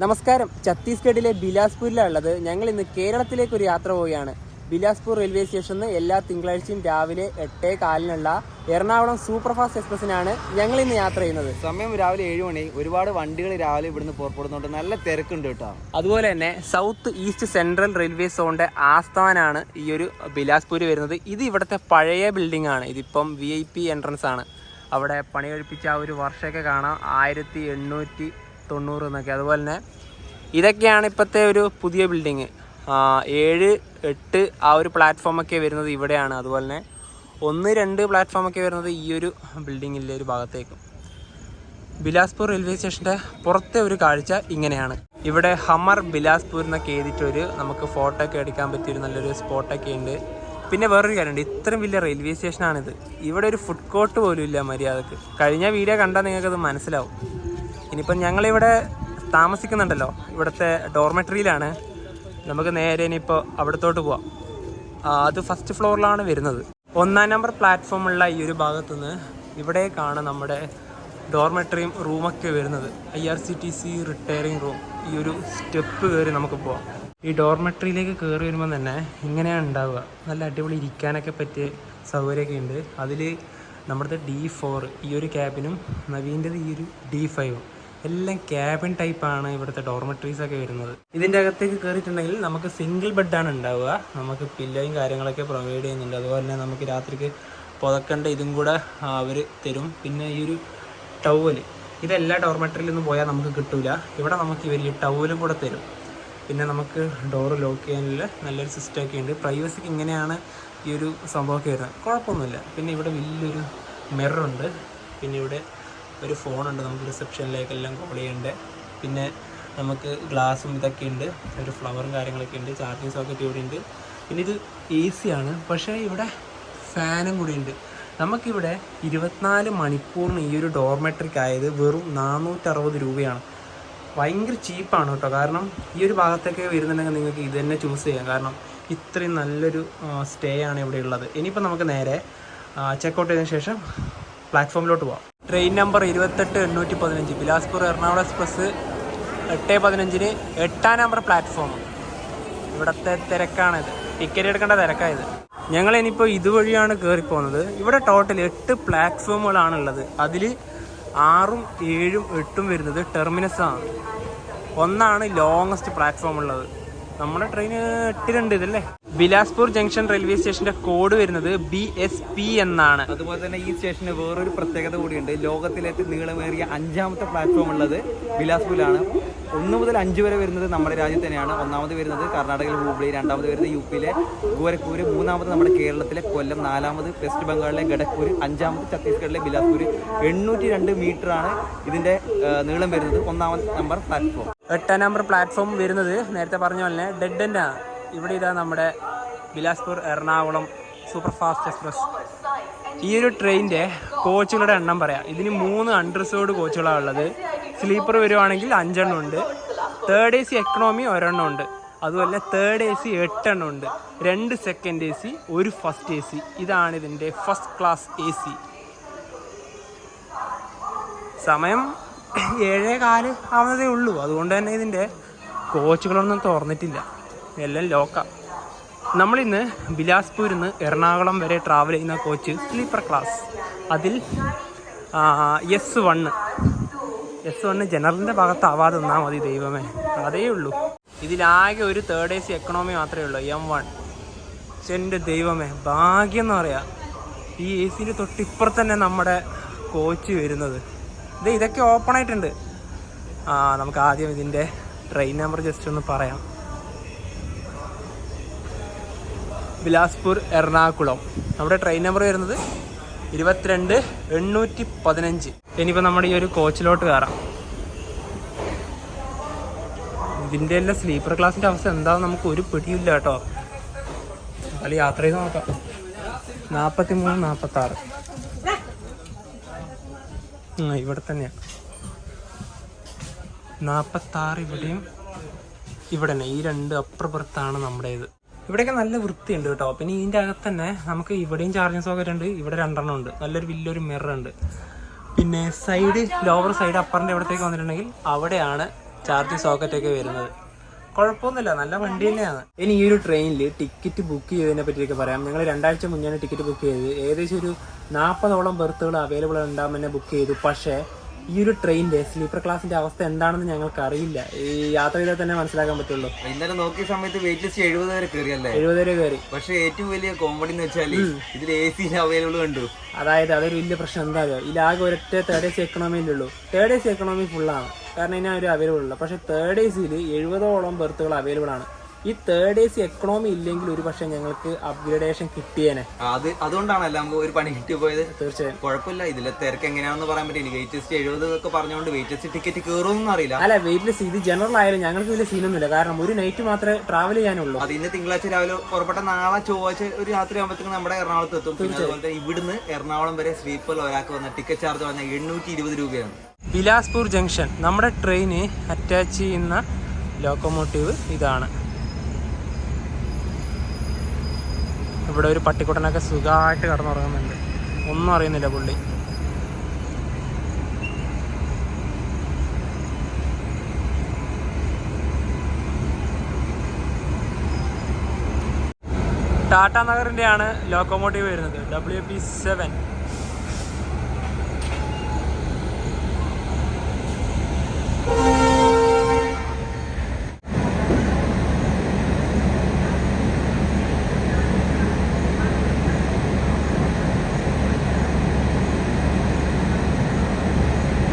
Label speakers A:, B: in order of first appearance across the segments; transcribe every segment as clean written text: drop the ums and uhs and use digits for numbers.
A: നമസ്കാരം. ഛത്തീസ്ഗഡിലെ ബിലാസ്പൂരിലാണ് ഉള്ളത്. ഞങ്ങൾ ഇന്ന് കേരളത്തിലേക്ക് ഒരു യാത്ര പോവുകയാണ്. ബിലാസ്പൂർ റെയിൽവേ സ്റ്റേഷനിൽ നിന്ന് എല്ലാ തിങ്കളാഴ്ചയും രാവിലെ 8:15 എറണാകുളം സൂപ്പർ ഫാസ്റ്റ് എക്സ്പ്രസിനാണ് ഞങ്ങൾ ഇന്ന് യാത്ര ചെയ്യുന്നത്.
B: സമയം രാവിലെ 7 മണി. ഒരുപാട് വണ്ടികൾ രാവിലെ ഇവിടുന്ന് പുറപ്പെടുന്നുണ്ട്. നല്ല തിരക്കുണ്ട് കേട്ടോ.
A: അതുപോലെ തന്നെ സൗത്ത് ഈസ്റ്റ് സെൻട്രൽ റെയിൽവേ സോണിന്റെ ആസ്ഥാനാണ് ഈ ഒരു ബിലാസ്പൂർ വരുന്നത്. ഇത് ഇവിടുത്തെ പഴയ ബിൽഡിംഗ് ആണ്. ഇതിപ്പം VIP എൻട്രൻസ് ആണ്. അവിടെ പണി കഴിപ്പിച്ച ആ ഒരു വർഷമൊക്കെ കാണാം, 1890 എന്നൊക്കെ. അതുപോലെ തന്നെ ഇതൊക്കെയാണ് ഇപ്പോഴത്തെ ഒരു പുതിയ ബിൽഡിങ്. 7, 8 ആ ഒരു പ്ലാറ്റ്ഫോമൊക്കെ വരുന്നത് ഇവിടെയാണ്. അതുപോലെ തന്നെ 1, 2 പ്ലാറ്റ്ഫോമൊക്കെ വരുന്നത് ഈ ഒരു ബിൽഡിങ്ങിലെ ഒരു ഭാഗത്തേക്കും. ബിലാസ്പൂർ റെയിൽവേ സ്റ്റേഷൻ്റെ പുറത്തെ ഒരു കാഴ്ച ഇങ്ങനെയാണ്. ഇവിടെ ഹമർ ബിലാസ്പൂർ എന്നൊക്കെ എഴുതിയിട്ടൊരു നമുക്ക് ഫോട്ടോ ഒക്കെ എടുക്കാൻ പറ്റിയൊരു നല്ലൊരു സ്പോട്ടൊക്കെ ഉണ്ട്. പിന്നെ വേറൊരു കാര്യമുണ്ട്, ഇത്രയും വലിയ റെയിൽവേ സ്റ്റേഷനാണിത്. ഇവിടെ ഒരു ഫുഡ് കോർട്ട് പോലും ഇല്ല മര്യാദക്ക്. കഴിഞ്ഞ വീഡിയോ കണ്ടാൽ നിങ്ങൾക്കത് മനസ്സിലാവും. ഇനിയിപ്പം ഞങ്ങളിവിടെ താമസിക്കുന്നുണ്ടല്ലോ, ഇവിടുത്തെ ഡോർമെട്രിയിലാണ്. നമുക്ക് നേരെ ഇനിയിപ്പോൾ അവിടത്തോട്ട് പോവാം. അത് ഫസ്റ്റ് ഫ്ലോറിലാണ് വരുന്നത്. 1-ാം നമ്പർ പ്ലാറ്റ്ഫോമുള്ള ഈ ഒരു ഭാഗത്തുനിന്ന് ഇവിടേക്കാണ് നമ്മുടെ ഡോർമെട്രിയും റൂമൊക്കെ വരുന്നത്. IRCTC retiring room. ഈ ഒരു സ്റ്റെപ്പ് കയറി നമുക്ക് പോവാം. ഈ ഡോർമെട്രിയിലേക്ക് കയറി വരുമ്പോൾ തന്നെ ഇങ്ങനെയാണ് ഉണ്ടാവുക. നല്ല അടിപൊളി ഇരിക്കാനൊക്കെ പറ്റിയ സൗകര്യമൊക്കെ ഉണ്ട്. അതിൽ നമ്മുടെ D4 ഈ ഒരു ക്യാബിനും നവീൻ്റെത് ഈ ഒരു D5 എല്ലാം ക്യാബിൻ ടൈപ്പാണ് ഇവിടുത്തെ ഡോർമെട്രീസൊക്കെ വരുന്നത്. ഇതിൻ്റെ അകത്തേക്ക് കയറിയിട്ടുണ്ടെങ്കിൽ നമുക്ക് സിംഗിൾ ബെഡാണ് ഉണ്ടാവുക. നമുക്ക് പില്ലോയും കാര്യങ്ങളൊക്കെ പ്രൊവൈഡ് ചെയ്യുന്നുണ്ട്. അതുപോലെ തന്നെ നമുക്ക് രാത്രിക്ക് പുതക്കേണ്ട ഇതും കൂടെ അവർ തരും. പിന്നെ ഈ ഒരു ടവല്, ഇതെല്ലാ ഡോർമെട്രിയിലൊന്നും പോയാൽ നമുക്ക് കിട്ടില്ല. ഇവിടെ നമുക്ക് ഇവർ ഈ ടവലും കൂടെ തരും. പിന്നെ നമുക്ക് ഡോറ് ലോക്ക് ചെയ്യാനുള്ള നല്ലൊരു സിസ്റ്റമൊക്കെ ഉണ്ട്. പ്രൈവസിക്ക് ഇങ്ങനെയാണ് ഈ ഒരു സംഭവമൊക്കെ വരുന്നത്. കുഴപ്പമൊന്നുമില്ല. പിന്നെ ഇവിടെ വലിയൊരു മിററുണ്ട്. പിന്നെ ഇവിടെ ഒരു ഫോണുണ്ട്, നമുക്ക് റിസപ്ഷനിലേക്കെല്ലാം കോൾ ചെയ്യേണ്ടത്. പിന്നെ നമുക്ക് ഗ്ലാസും ഇതൊക്കെ ഉണ്ട്. ഒരു ഫ്ലവറും കാര്യങ്ങളൊക്കെ ഉണ്ട്. ചാർജിങ് സോക്കറ്റ് ഇവിടെ ഉണ്ട്. പിന്നെ ഇത് AC ആണ്, പക്ഷേ ഇവിടെ ഫാനും കൂടി ഉണ്ട്. നമുക്കിവിടെ 24 മണിക്കൂറിന് ഈ ഒരു ഡോർമെട്രിക്കായത് വെറും 460 രൂപയാണ്. ഭയങ്കര ചീപ്പാണ് കേട്ടോ. കാരണം ഈ ഒരു ഭാഗത്തൊക്കെ വരുന്നുണ്ടെങ്കിൽ നിങ്ങൾക്ക് ഇത് തന്നെ ചൂസ് ചെയ്യാം. കാരണം ഇത്രയും നല്ലൊരു സ്റ്റേ ആണ് ഇവിടെ ഉള്ളത്. ഇനിയിപ്പോൾ നമുക്ക് നേരെ ചെക്കൗട്ട് ചെയ്തതിന് ശേഷം പ്ലാറ്റ്ഫോമിലോട്ട് പോവാം. Train number 28-815 Bilaspur Ernakulam express 8:15 8-ാം number platform. ഇവിടുത്തെ തിരക്കാണിത്. ടിക്കറ്റ് എടുക്കേണ്ട തിരക്കായത്. ഞങ്ങൾ ഇനിയിപ്പോൾ ഇതുവഴിയാണ് കയറിപ്പോകുന്നത്. ഇവിടെ ടോട്ടൽ 8 പ്ലാറ്റ്ഫോമുകളാണുള്ളത്. അതിൽ 6ഉം 7ഉം 8ഉം വരുന്നത് ടെർമിനസാണ്. 1ആണ് ലോങ്ങസ്റ്റ് പ്ലാറ്റ്ഫോം ഉള്ളത്. നമ്മുടെ ട്രെയിൻ 8-ലുണ്ട് ഇതല്ലേ. ബിലാസ്പൂർ ജംഗ്ഷൻ റെയിൽവേ സ്റ്റേഷന്റെ കോഡ് വരുന്നത് BSP എന്നാണ്.
B: അതുപോലെ തന്നെ ഈ സ്റ്റേഷന് വേറൊരു പ്രത്യേകത കൂടിയുണ്ട്. ലോകത്തിലേക്ക് നീളമേറിയ 5ാമത്തെ പ്ലാറ്റ്ഫോം ഉള്ളത് ബിലാസ്പൂരിലാണ്. 1 മുതൽ 5 വരെ വരുന്നത് നമ്മുടെ രാജ്യത്ത് തന്നെയാണ്. 1ാമത് വരുന്നത് കർണാടകയിലെ ഹൂബ്ലി, 2ാമത് വരുന്നത് UP-ലെ ഗോരഖ്പൂർ, 3ാമത് നമ്മുടെ കേരളത്തിലെ കൊല്ലം, 4ാമത് വെസ്റ്റ് ബംഗാളിലെ ഖഡഗ്പൂർ, 5ാമത് ഛത്തീസ്ഗഡിലെ ബിലാസ്പൂർ. 802 മീറ്ററാണ് ഇതിന്റെ നീളം വരുന്നത്. 1-ാം നമ്പർ പ്ലാറ്റ്ഫോം.
A: 8-ാം നമ്പർ പ്ലാറ്റ്ഫോം വരുന്നത് നേരത്തെ പറഞ്ഞ പോലെ ഡെഡ് എൻഡാണ്. ഇവിടെ ഇതാ നമ്മുടെ Bilaspur Ernakulam super fast express. ഈ ഒരു ട്രെയിനിൻ്റെ കോച്ചുകളുടെ എണ്ണം പറയാം. ഇതിന് 3 അൺറിസർവ്ഡ് കോച്ചുകളാണ് ഉള്ളത്. സ്ലീപ്പർ വരുവാണെങ്കിൽ 5 എണ്ണം ഉണ്ട്. 3rd AC എക്കണോമി 1 എണ്ണം ഉണ്ട്. അതുപോലെ 3rd AC 8 എണ്ണം ഉണ്ട്. 2 സെക്കൻഡ് AC, 1 ഫസ്റ്റ് AC. ഇതാണ് ഇതിൻ്റെ ഫസ്റ്റ് ക്ലാസ് AC. സമയം 7:15 ആവുന്നതേ ഉള്ളൂ. അതുകൊണ്ട് തന്നെ ഇതിൻ്റെ കോച്ചുകളൊന്നും തുറന്നിട്ടില്ല, എല്ലാം ലോക്കാം. നമ്മളിന്ന് ബിലാസ്പൂരിൽ നിന്ന് എറണാകുളം വരെ ട്രാവൽ ചെയ്യുന്ന കോച്ച് സ്ലീപ്പർ ക്ലാസ്. അതിൽ S1 ജനറലിൻ്റെ ഭാഗത്താവാതെ നിന്നാൽ മതി ദൈവമേ, അതേ ഉള്ളൂ. ഇതിലാകെ ഒരു 3rd AC എക്കണോമി മാത്രമേ ഉള്ളൂ, M1. എൻ്റെ ദൈവമേ, ഭാഗ്യം എന്ന് പറയാം. ഈ AC തൊട്ടിപ്പുറത്ത് തന്നെ നമ്മുടെ കോച്ച് വരുന്നത്. ഇതൊക്കെ ഓപ്പൺ ആയിട്ടുണ്ട്. നമുക്ക് ആദ്യം ഇതിൻ്റെ ട്രെയിൻ നമ്പർ ജസ്റ്റ് ഒന്ന് പറയാം. ബിലാസ്പൂർ എറണാകുളം. നമ്മുടെ ട്രെയിൻ നമ്പർ വരുന്നത് 22-815. ഇനിയിപ്പോൾ നമ്മുടെ ഈ ഒരു കോച്ചിലോട്ട് കയറാം. ഇതിൻ്റെ എല്ലാം സ്ലീപ്പർ ക്ലാസ്സിൻ്റെ അവസ്ഥ എന്താണെന്ന് നമുക്ക് ഒരു പിടിയില്ല കേട്ടോ. അതിൽ യാത്ര ചെയ്ത് നോക്കാം. 43-46 ഇവിടെ തന്നെയാണ്. 46 ഇവിടെയും ഇവിടെ തന്നെ. ഈ 2 അപ്പർ ബർത്താണ് നമ്മുടേത്. ഇവിടെയൊക്കെ നല്ല വൃത്തിയുണ്ട് കേട്ടോ. പിന്നെ ഇതിൻ്റെ അകത്ത് തന്നെ നമുക്ക് ഇവിടെയും ചാർജിങ് സോക്കറ്റ് ഉണ്ട്. ഇവിടെ 2 എണ്ണം ഉണ്ട്. നല്ലൊരു വലിയൊരു മിറർ ഉണ്ട്. പിന്നെ സൈഡ്, ലോവർ സൈഡ് അപ്പറിൻ്റെ ഇവിടത്തേക്ക് വന്നിട്ടുണ്ടെങ്കിൽ അവിടെയാണ് ചാർജിങ് സോക്കറ്റൊക്കെ വരുന്നത്. കുഴപ്പമൊന്നുമില്ല, നല്ല വണ്ടി തന്നെയാണ്. ഇനി ഈ ഒരു ട്രെയിനിൽ ടിക്കറ്റ് ബുക്ക് ചെയ്തതിനെ പറ്റിയൊക്കെ പറയാം. ഞങ്ങൾ 2 ആഴ്ച മുന്നേ ടിക്കറ്റ് ബുക്ക് ചെയ്തത്. ഏകദേശം ഒരു 40ഓളം ബെർത്തുകൾ അവൈലബിൾ ഉണ്ടാകുമ്പോൾ തന്നെ ബുക്ക് ചെയ്തു. പക്ഷേ ഈ ഒരു ട്രെയിനിൻ്റെ സ്ലീപ്പർ ക്ലാസിൻ്റെ അവസ്ഥ എന്താണെന്ന് ഞങ്ങൾക്ക് അറിയില്ല. ഈ യാത്ര ചെയ്താൽ തന്നെ മനസ്സിലാക്കാൻ പറ്റുള്ളൂ.
B: ഇന്നലെ നോക്കിയ സമയത്ത് വെയിറ്റ് ലിസ്റ്റ് 70 വരെ കയറിയല്ലേ?
A: 70 വരെ കയറി.
B: പക്ഷേ ഏറ്റവും വലിയ കോമഡി എന്ന് വെച്ചാൽ ഇതിൽ AC അവൈലബിൾ കണ്ടു.
A: അതായത് അതൊരു വലിയ പ്രശ്നം എന്താ പറയുക, ഇതിലാകെ ഒരൊറ്റ തേർഡ് AC എക്കണോമിയിലുള്ളൂ. തേർഡ് AC എക്കണോമി ഫുള്ളാണ്, കാരണം ഇതിന് ഒരു അവൈലബിൾ ഉള്ളൂ. പക്ഷേ തേർഡ് ACയിൽ 70ഓളം ബെർത്തുകൾ അവൈലബിൾ ആണ്. ഈ തേർഡ് AC എക്കണോമി ഇല്ലെങ്കിൽ ഒരു പക്ഷേ ഞങ്ങൾക്ക് അപ്ഗ്രേഡേഷൻ കിട്ടിയേനെ.
B: അതുകൊണ്ടാണല്ലോ നമുക്ക് ഒരു പണി കിട്ടി പോയത്.
A: തീർച്ചയായും
B: കുഴപ്പമില്ല. ഇതിലെ തിരക്ക് എങ്ങനെയാണെന്ന് പറയാൻ പറ്റില്ല. വെയിറ്റ് ലിസ്റ്റ് 70 ഒക്കെ പറഞ്ഞുകൊണ്ട് വെയിറ്റ് ലിസ്റ്റ് ടിക്കറ്റ് കയറുമെന്നൊന്നും അറിയില്ല.
A: അല്ല, വെയിറ്റ് ലിസ്റ്റ് ഇത് ജനറൽ ആയാലും ഞങ്ങൾക്ക് വലിയ സീനൊന്നുമില്ല, കാരണം ഒരു നൈറ്റ് മാത്രമേ ട്രാവൽ ചെയ്യാനുള്ളൂ.
B: അത് ഇന്ന് തിങ്കളാഴ്ച രാവിലെ പുറപ്പെട്ട നാളെ ചൊവ്വാഴ്ച ഒരു രാത്രി ആകുമ്പോഴത്തേക്കും നമ്മുടെ എറണാകുളത്ത് എത്തും. അതുപോലെ തന്നെ ഇവിടുന്ന് എറണാകുളം വരെ സ്ലീപ്പറിൽ ഒരാൾക്ക് വന്ന ടിക്കറ്റ് ചാർജ് വന്ന 820 രൂപയാണ്.
A: ബിലാസ്പൂർ ജംഗ്ഷൻ നമ്മുടെ ട്രെയിന് അറ്റാച്ച് ചെയ്യുന്ന ലോക്കോമോട്ടീവ് ഇതാണ്. ഇവിടെ ഒരു പട്ടിക്കുട്ടനൊക്കെ സുഖമായിട്ട് കിടന്നുറങ്ങുന്നുണ്ട്, ഒന്നും അറിയുന്നില്ല പുള്ളി. ടാറ്റ നഗറിൻ്റെ ആണ് ലോക്കോമോട്ടീവ് വരുന്നത്, WP7.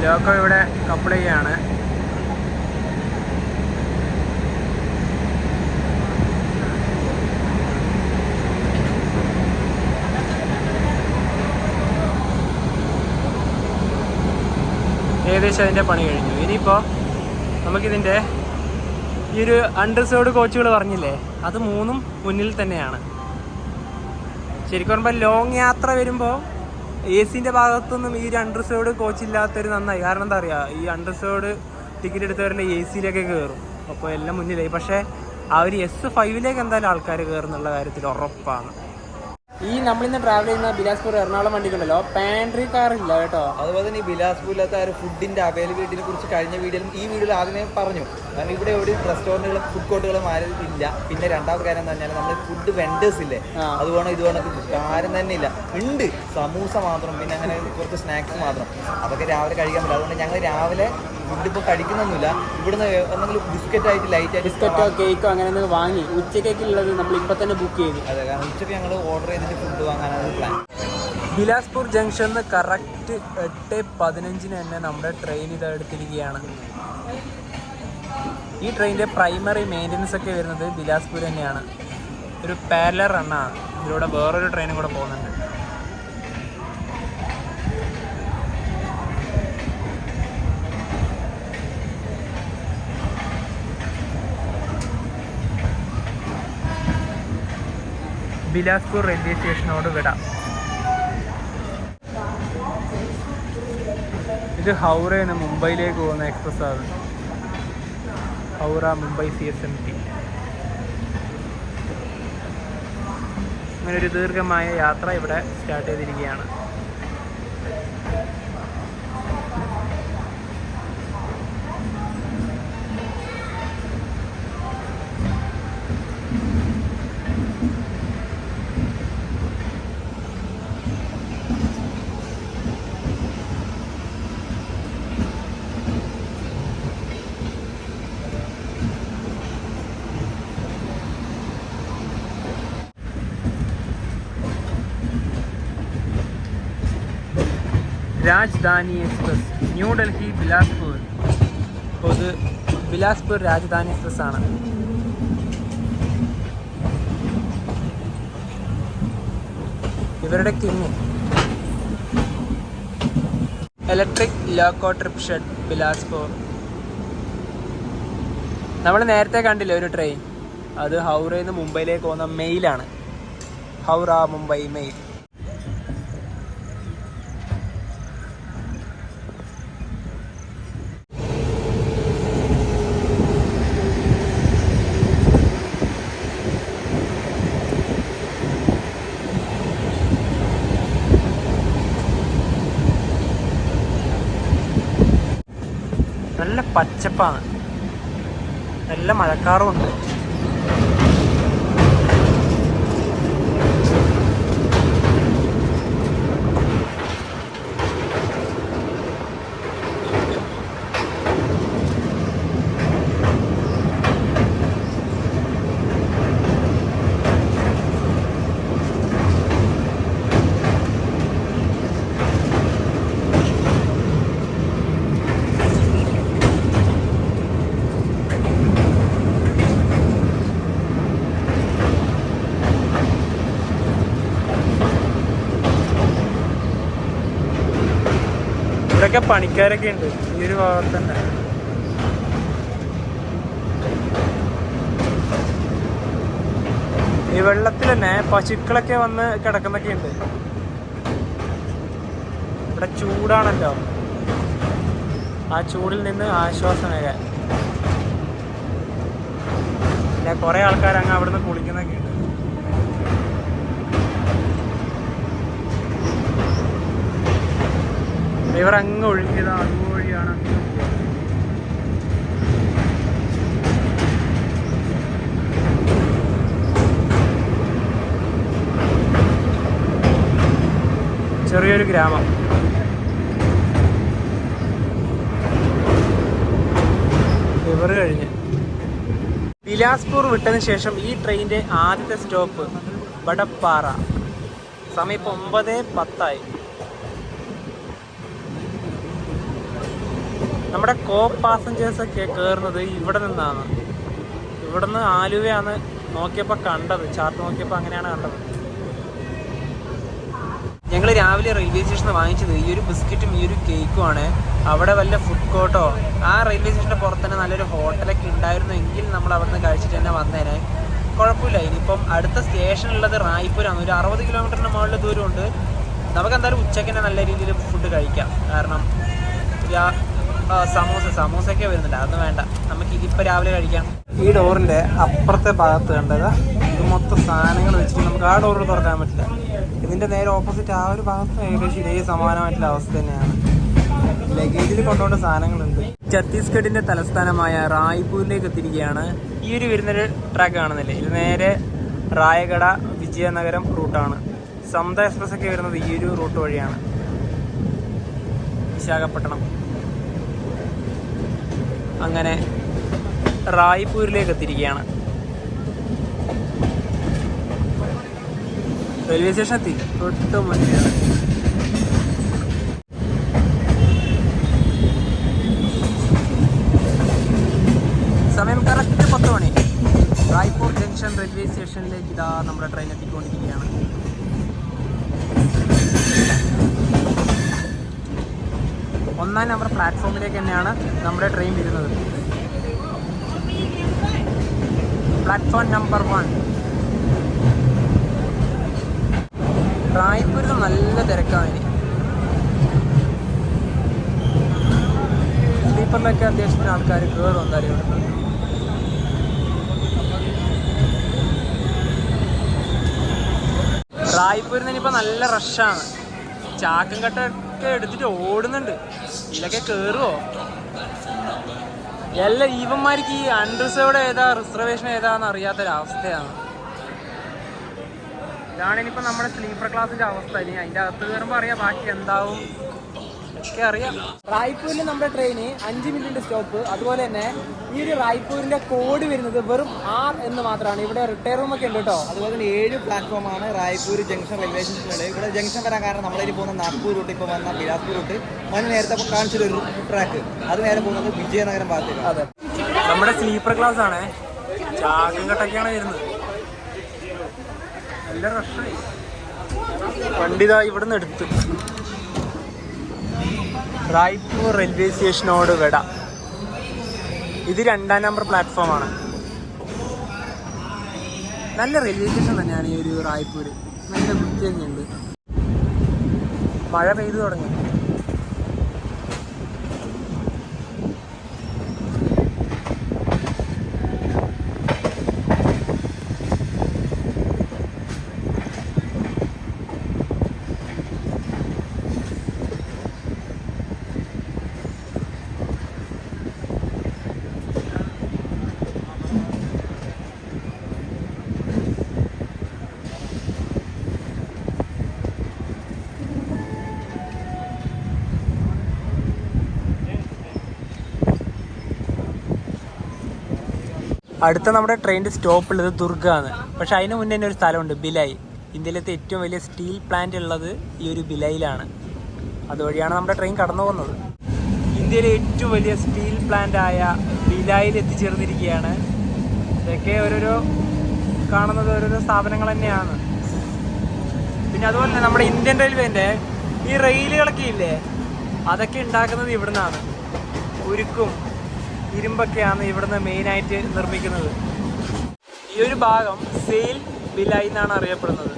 A: ലോക്കോ ഇവിടെ കപ്പിൾ ചെയ്യാണ്. ഏകദേശം അതിൻ്റെ പണി കഴിഞ്ഞു. ഇനിയിപ്പോൾ നമുക്കിതിൻ്റെ ഈ ഒരു അൺറിസേർവ്ഡ് കോച്ചുകൾ പറഞ്ഞില്ലേ, അത് 3ഉം മുന്നിൽ തന്നെയാണ്. ശരിക്കും പറയുമ്പോൾ ലോങ് യാത്ര വരുമ്പോൾ AC-ൻ്റെ ഭാഗത്തൊന്നും ഈ ഒരു അൺറിസേർവ്ഡ് കോച്ച് ഇല്ലാത്തൊരു നന്നായി. കാരണം എന്താ പറയുക, ഈ അൺറിസേർവ്ഡ് ടിക്കറ്റ് എടുത്തവരുടെ AC-യിലൊക്കെ കയറും, അപ്പോൾ എല്ലാം മുന്നിലായി. പക്ഷേ ആ ഒരു S5-ലേക്ക് എന്തായാലും ആൾക്കാർ കയറുന്നുള്ള കാര്യത്തിൽ ഉറപ്പാണ്. ഈ നമ്മളിന്ന് ട്രാവൽ ചെയ്യുന്ന ബിലാസ്പൂർ എറണാകുളം വണ്ടിക്കുണ്ടല്ലോ, പാൻട്രി കാർ ഇല്ല കേട്ടോ.
B: അതുപോലെ തന്നെ ഈ ബിലാസ്പൂരിലത്തെ ഒരു ഫുഡിന്റെ അവൈലബിലിറ്റിനെ കുറിച്ച് കഴിഞ്ഞ വീഡിയോയിലും ഈ വീഡിയോയിൽ ആദ്യമേ പറഞ്ഞു. കാരണം ഇവിടെ എവിടെയും റെസ്റ്റോറൻറ്റുകളും ഫുഡ് കോർട്ടുകളും ആരും ഇല്ല. പിന്നെ രണ്ടാമത്തെ കാര്യം എന്ന് പറഞ്ഞാൽ നമ്മൾ ഫുഡ് വെൻഡേഴ്സ് ഇല്ലേ, അതുകൊണ്ട് ഇതുകൊണ്ട് ആരും തന്നെ ഇല്ല. ഉണ്ട് സമൂസ മാത്രം, പിന്നെ അങ്ങനെ കുറച്ച് സ്നാക്സ് മാത്രം. അതൊക്കെ രാവിലെ കഴിക്കാൻ പറ്റില്ല. അതുകൊണ്ട് ഞങ്ങൾ രാവിലെ ഫുഡ് ഇപ്പോൾ കഴിക്കുന്നൊന്നുമില്ല. ഇവിടുന്ന് എന്തെങ്കിലും ബിസ്ക്കറ്റ് ആയിട്ട് ലൈറ്റ് ആയിട്ട്
A: ബിസ്ക്കറ്റോ കേക്കോ അങ്ങനെ എന്തെങ്കിലും വാങ്ങി ഉച്ചക്കേക്കുള്ളത് നമ്മൾ ഇപ്പം തന്നെ ബുക്ക് ചെയ്തു.
B: അതെ, കാരണം ഉച്ചയ്ക്ക് ഞങ്ങൾ ഓർഡർ ചെയ്തിട്ട് ഫുഡ് വാങ്ങാനാണ് പ്ലാൻ.
A: ബിലാസ്പൂർ ജംഗ്ഷനിൽ കറക്റ്റ് 8:15 തന്നെ നമ്മുടെ ട്രെയിൻ ഇത് എടുത്തിരിക്കുകയാണ്. ഈ ട്രെയിനിൻ്റെ പ്രൈമറി മെയിൻ്റനൻസ് ഒക്കെ വരുന്നത് ബിലാസ്പൂർ തന്നെയാണ്. ഒരു പാരലൽ റണ്ണാണ്. ഇതിലൂടെ വേറൊരു ട്രെയിനും കൂടെ പോകുന്നുണ്ട്. ബിലാസ്പൂർ റെയിൽവേ സ്റ്റേഷനോട് വിടാം. ഇത് ഹൗറയിൽ നിന്ന് മുംബൈയിലേക്ക് പോകുന്ന എക്സ്പ്രസ് ആണ്. ഹൗറ മുംബൈ CSMT. അങ്ങനെ ഒരു ദീർഘമായ യാത്ര ഇവിടെ സ്റ്റാർട്ട് ചെയ്തിരിക്കുകയാണ്. രാജധാനി എക്സ്പ്രസ് ന്യൂഡൽഹി ബിലാസ്പൂർ. അപ്പോൾ ഇത് ബിലാസ്പൂർ രാജധാനി എക്സ്പ്രസ് ആണ്. ഇവരുടെ king electric loco trip shed Bilaspur. നമ്മൾ നേരത്തെ കണ്ടില്ലേ ഒരു ട്രെയിൻ, അത് ഹൗറയിൽ നിന്ന് മുംബൈയിലേക്ക് പോകുന്ന മെയിലാണ്. ഹൗറ മുംബൈ മെയിൽ. നല്ല പച്ചപ്പാണ്. നല്ല മഴക്കാറും ഉണ്ട്. ഇവിടെയൊക്കെ പണിക്കാരൊക്കെ ഉണ്ട് ഈ ഒരു ഭാഗത്ത് തന്നെ. ഈ വെള്ളത്തിൽ തന്നെ പശുക്കളൊക്കെ വന്ന് കിടക്കുന്നൊക്കെ ഉണ്ട്. ഇവിടെ ചൂടാണല്ലോ, ആ ചൂടിൽ നിന്ന് ആശ്വാസമേകാൻ. പിന്നെ കുറെ ആൾക്കാർ അങ്ങ് അവിടെ നിന്ന് കുളിക്കുന്നൊക്കെ ഉണ്ട്. ഇവർ അങ്ങ് ഒഴുകിയത് അതുവഴിയാണ്. ചെറിയൊരു ഗ്രാമം. റിവർ കഴിഞ്ഞ് ബിലാസ്പൂർ വിട്ടതിന് ശേഷം ഈ ട്രെയിനിന്റെ ആദ്യത്തെ സ്റ്റോപ്പ് ബടപ്പാറ. സമയം ഇപ്പോൾ 9:10. നമ്മുടെ കോ പാസഞ്ചേഴ്സൊക്കെ കയറുന്നത് ഇവിടെ നിന്നാണ്. ഇവിടെ നിന്ന് ആലുവയാണ് നോക്കിയപ്പോൾ കണ്ടത്, ചാർട്ട് നോക്കിയപ്പോൾ അങ്ങനെയാണ് കണ്ടത്. ഞങ്ങൾ രാവിലെ റെയിൽവേ സ്റ്റേഷനിൽ വാങ്ങിച്ചത് ഈ ഒരു ബിസ്ക്കറ്റും ഈ ഒരു കേക്കുമാണ്. അവിടെ വല്ല ഫുഡ് കോർട്ടോ ആ റെയിൽവേ സ്റ്റേഷൻ്റെ പുറത്ത് തന്നെ നല്ലൊരു ഹോട്ടലൊക്കെ ഉണ്ടായിരുന്നു എങ്കിൽ നമ്മൾ അവിടെ നിന്ന് കഴിച്ചിട്ട് തന്നെ വന്നേനെ. കുഴപ്പമില്ല. ഇനിയിപ്പം അടുത്ത സ്റ്റേഷനുള്ളത് റായ്പൂരാണ്. ഒരു 60 കിലോമീറ്ററിന് മുകളിൽ ദൂരമുണ്ട്. നമുക്ക് എന്തായാലും ഉച്ചയ്ക്ക് തന്നെ നല്ല രീതിയിൽ ഫുഡ് കഴിക്കാം. കാരണം സമൂസയൊക്കെ വരുന്നുണ്ട്, അതൊന്നും വേണ്ട, നമുക്ക് ഇതിപ്പോൾ രാവിലെ കഴിക്കാം. ഈ ഡോറിൻ്റെ അപ്പുറത്തെ ഭാഗത്ത് കണ്ടത് ഇത് മൊത്തം സാധനങ്ങൾ വെച്ചിട്ട് നമുക്ക് ആ ഡോറ് തുറക്കാൻ പറ്റില്ല. ഇതിൻ്റെ നേരെ ഓപ്പോസിറ്റ് ആ ഒരു ഭാഗത്ത് ഏകദേശം ഇതേ സമാനമായിട്ടുള്ള അവസ്ഥ തന്നെയാണ്. ലഗേജിൽ കൊണ്ടുപോകേണ്ട സാധനങ്ങളുണ്ട്. ഛത്തീസ്ഗഡിൻ്റെ തലസ്ഥാനമായ റായ്പൂരിലേക്ക് എത്തിയിരിക്കുകയാണ്. ഈ ഒരു വരുന്നൊരു ട്രാക്ക് കാണുന്നില്ലേ, ഇത് നേരെ റായഗഡ വിജയനഗരം റൂട്ടാണ്. സമത എക്സ്പ്രസ് ഒക്കെ വരുന്നത് ഈ ഒരു റൂട്ട് വഴിയാണ്. വിശാഖപട്ടണം അങ്ങനെ റായ്പൂരിലേക്ക് എത്തിയിരിക്കുകയാണ്. റെയിൽവേ സ്റ്റേഷൻ എത്തി, തൊട്ട് മുന്നെയാണ്. സമയം കറക്റ്റ് 10 മണി. റായ്പൂർ ജംഗ്ഷൻ റെയിൽവേ സ്റ്റേഷനിലേക്ക് ഇതാ നമ്മുടെ ട്രെയിൻ എത്തിക്കൊണ്ടിരിക്കുകയാണ്. ഒന്നാം നമ്പർ പ്ലാറ്റ്ഫോമിലേക്ക് തന്നെയാണ് നമ്മുടെ ട്രെയിൻ വരുന്നത്. Platform number 1. റായ്പൂരിൽ നല്ല തിരക്കാണ്. ഇനി സ്ലീപ്പറിലൊക്കെ അത്യാവശ്യത്തിന് ആൾക്കാർ കയറും എന്തായാലും. റായ്പൂരിൽ നിന്ന് ഇനിയിപ്പോൾ നല്ല റഷാണ്. ചാക്കും കട്ടൊക്കെ എടുത്തിട്ട് ഓടുന്നുണ്ട്. ഇതിലൊക്കെ കയറുമോ? എല്ലാം ഈവന്മാർക്ക് ഈ അൺറിസർവ്ഡ് ഏതാ റിസർവേഷൻ ഏതാന്ന് അറിയാത്തൊരവസ്ഥയാണ്. ഇതാണ് ഇനിയിപ്പോൾ നമ്മുടെ സ്ലീപ്പർ ക്ലാസ്സിൻ്റെ അവസ്ഥ. ഇനി അതിൻ്റെ അകത്ത് കയറുമ്പോൾ അറിയാം ബാക്കി എന്താവും ഒക്കെ അറിയാം. റായ്പൂരിൽ നമ്മുടെ ട്രെയിന് 5 മിനിറ്റിൻ്റെ സ്റ്റോപ്പ്. അതുപോലെ തന്നെ ഈ ഒരു റായ്പൂരിൻ്റെ കോഡ് വരുന്നത് വെറും 6 എന്ന് മാത്രമാണ്. ഇവിടെ റിട്ടയർ റൂമൊക്കെ ഉണ്ട് കേട്ടോ.
B: അതുപോലെ തന്നെ 7 പ്ലാറ്റ്ഫോമാണ് റായ്പൂർ ജംഗ്ഷൻ റെയിൽവേ സ്റ്റേഷനുള്ളത്. ഇവിടെ ജംഗ്ഷൻ വരാൻ കാരണം നമ്മളിനി പോകുന്ന നാഗ്പൂർ റൂട്ട്, ഇപ്പോൾ വന്ന ബിലാസ്പൂർ റൂട്ട്, അതിന് നേരത്തെ കാണിച്ചൊരു ട്രാക്ക്, അത് നേരെ പോകുന്നത് വിജയനഗരം ഭാഗത്തേക്ക്.
A: അതെ, നമ്മുടെ സ്ലീപ്പർ ക്ലാസ് ആണ്. ചാക്കും കട്ടൊക്കെയാണ് വരുന്നത്. നല്ല റഷായി. വണ്ടി ഇതാ ഇവിടുന്ന് എടുത്ത് റായ്പൂർ റെയിൽവേ സ്റ്റേഷനോട് വിട. ഇത് 2ാം നമ്പർ പ്ലാറ്റ്ഫോമാണ്. നല്ല റെയിൽവേ സ്റ്റേഷൻ തന്നെയാണ് ഈ ഒരു റായ്പൂര്. നല്ല വൃത്തിയൊക്കെ ഉണ്ട്. മഴ പെയ്തു തുടങ്ങി. അടുത്ത നമ്മുടെ ട്രെയിനിൻ്റെ സ്റ്റോപ്പുള്ളത് ദുർഗാണ്. പക്ഷെ അതിന് മുന്നേ തന്നെ ഒരു സ്ഥലമുണ്ട്, ഭിലായ്. ഇന്ത്യയിലത്തെ ഏറ്റവും വലിയ സ്റ്റീൽ പ്ലാന്റ് ഉള്ളത് ഈ ഒരു ഭിലായിലാണ്. അതുവഴിയാണ് നമ്മുടെ ട്രെയിൻ കടന്നു പോകുന്നത്. ഇന്ത്യയിലെ ഏറ്റവും വലിയ സ്റ്റീൽ പ്ലാന്റ് ആയ ഭിലായിൽ എത്തിച്ചേർന്നിരിക്കുകയാണ്. ഇതൊക്കെ ഓരോരോ കാണുന്നത് ഓരോരോ സ്ഥാപനങ്ങൾ തന്നെയാണ്. പിന്നെ അതുപോലെ തന്നെ നമ്മുടെ ഇന്ത്യൻ റെയിൽവേൻ്റെ ഈ റെയിലുകളൊക്കെ ഇല്ലേ, അതൊക്കെ ഉണ്ടാക്കുന്നത് ഇവിടുന്നാണ്. ഉരുക്കും ഇരുമ്പൊക്കെയാണ് ഇവിടുന്ന് മെയിനായിട്ട് നിർമ്മിക്കുന്നത്. ഈ ഒരു ഭാഗം സെയിൽ ഭിലായ് എന്നാണ് അറിയപ്പെടുന്നത്.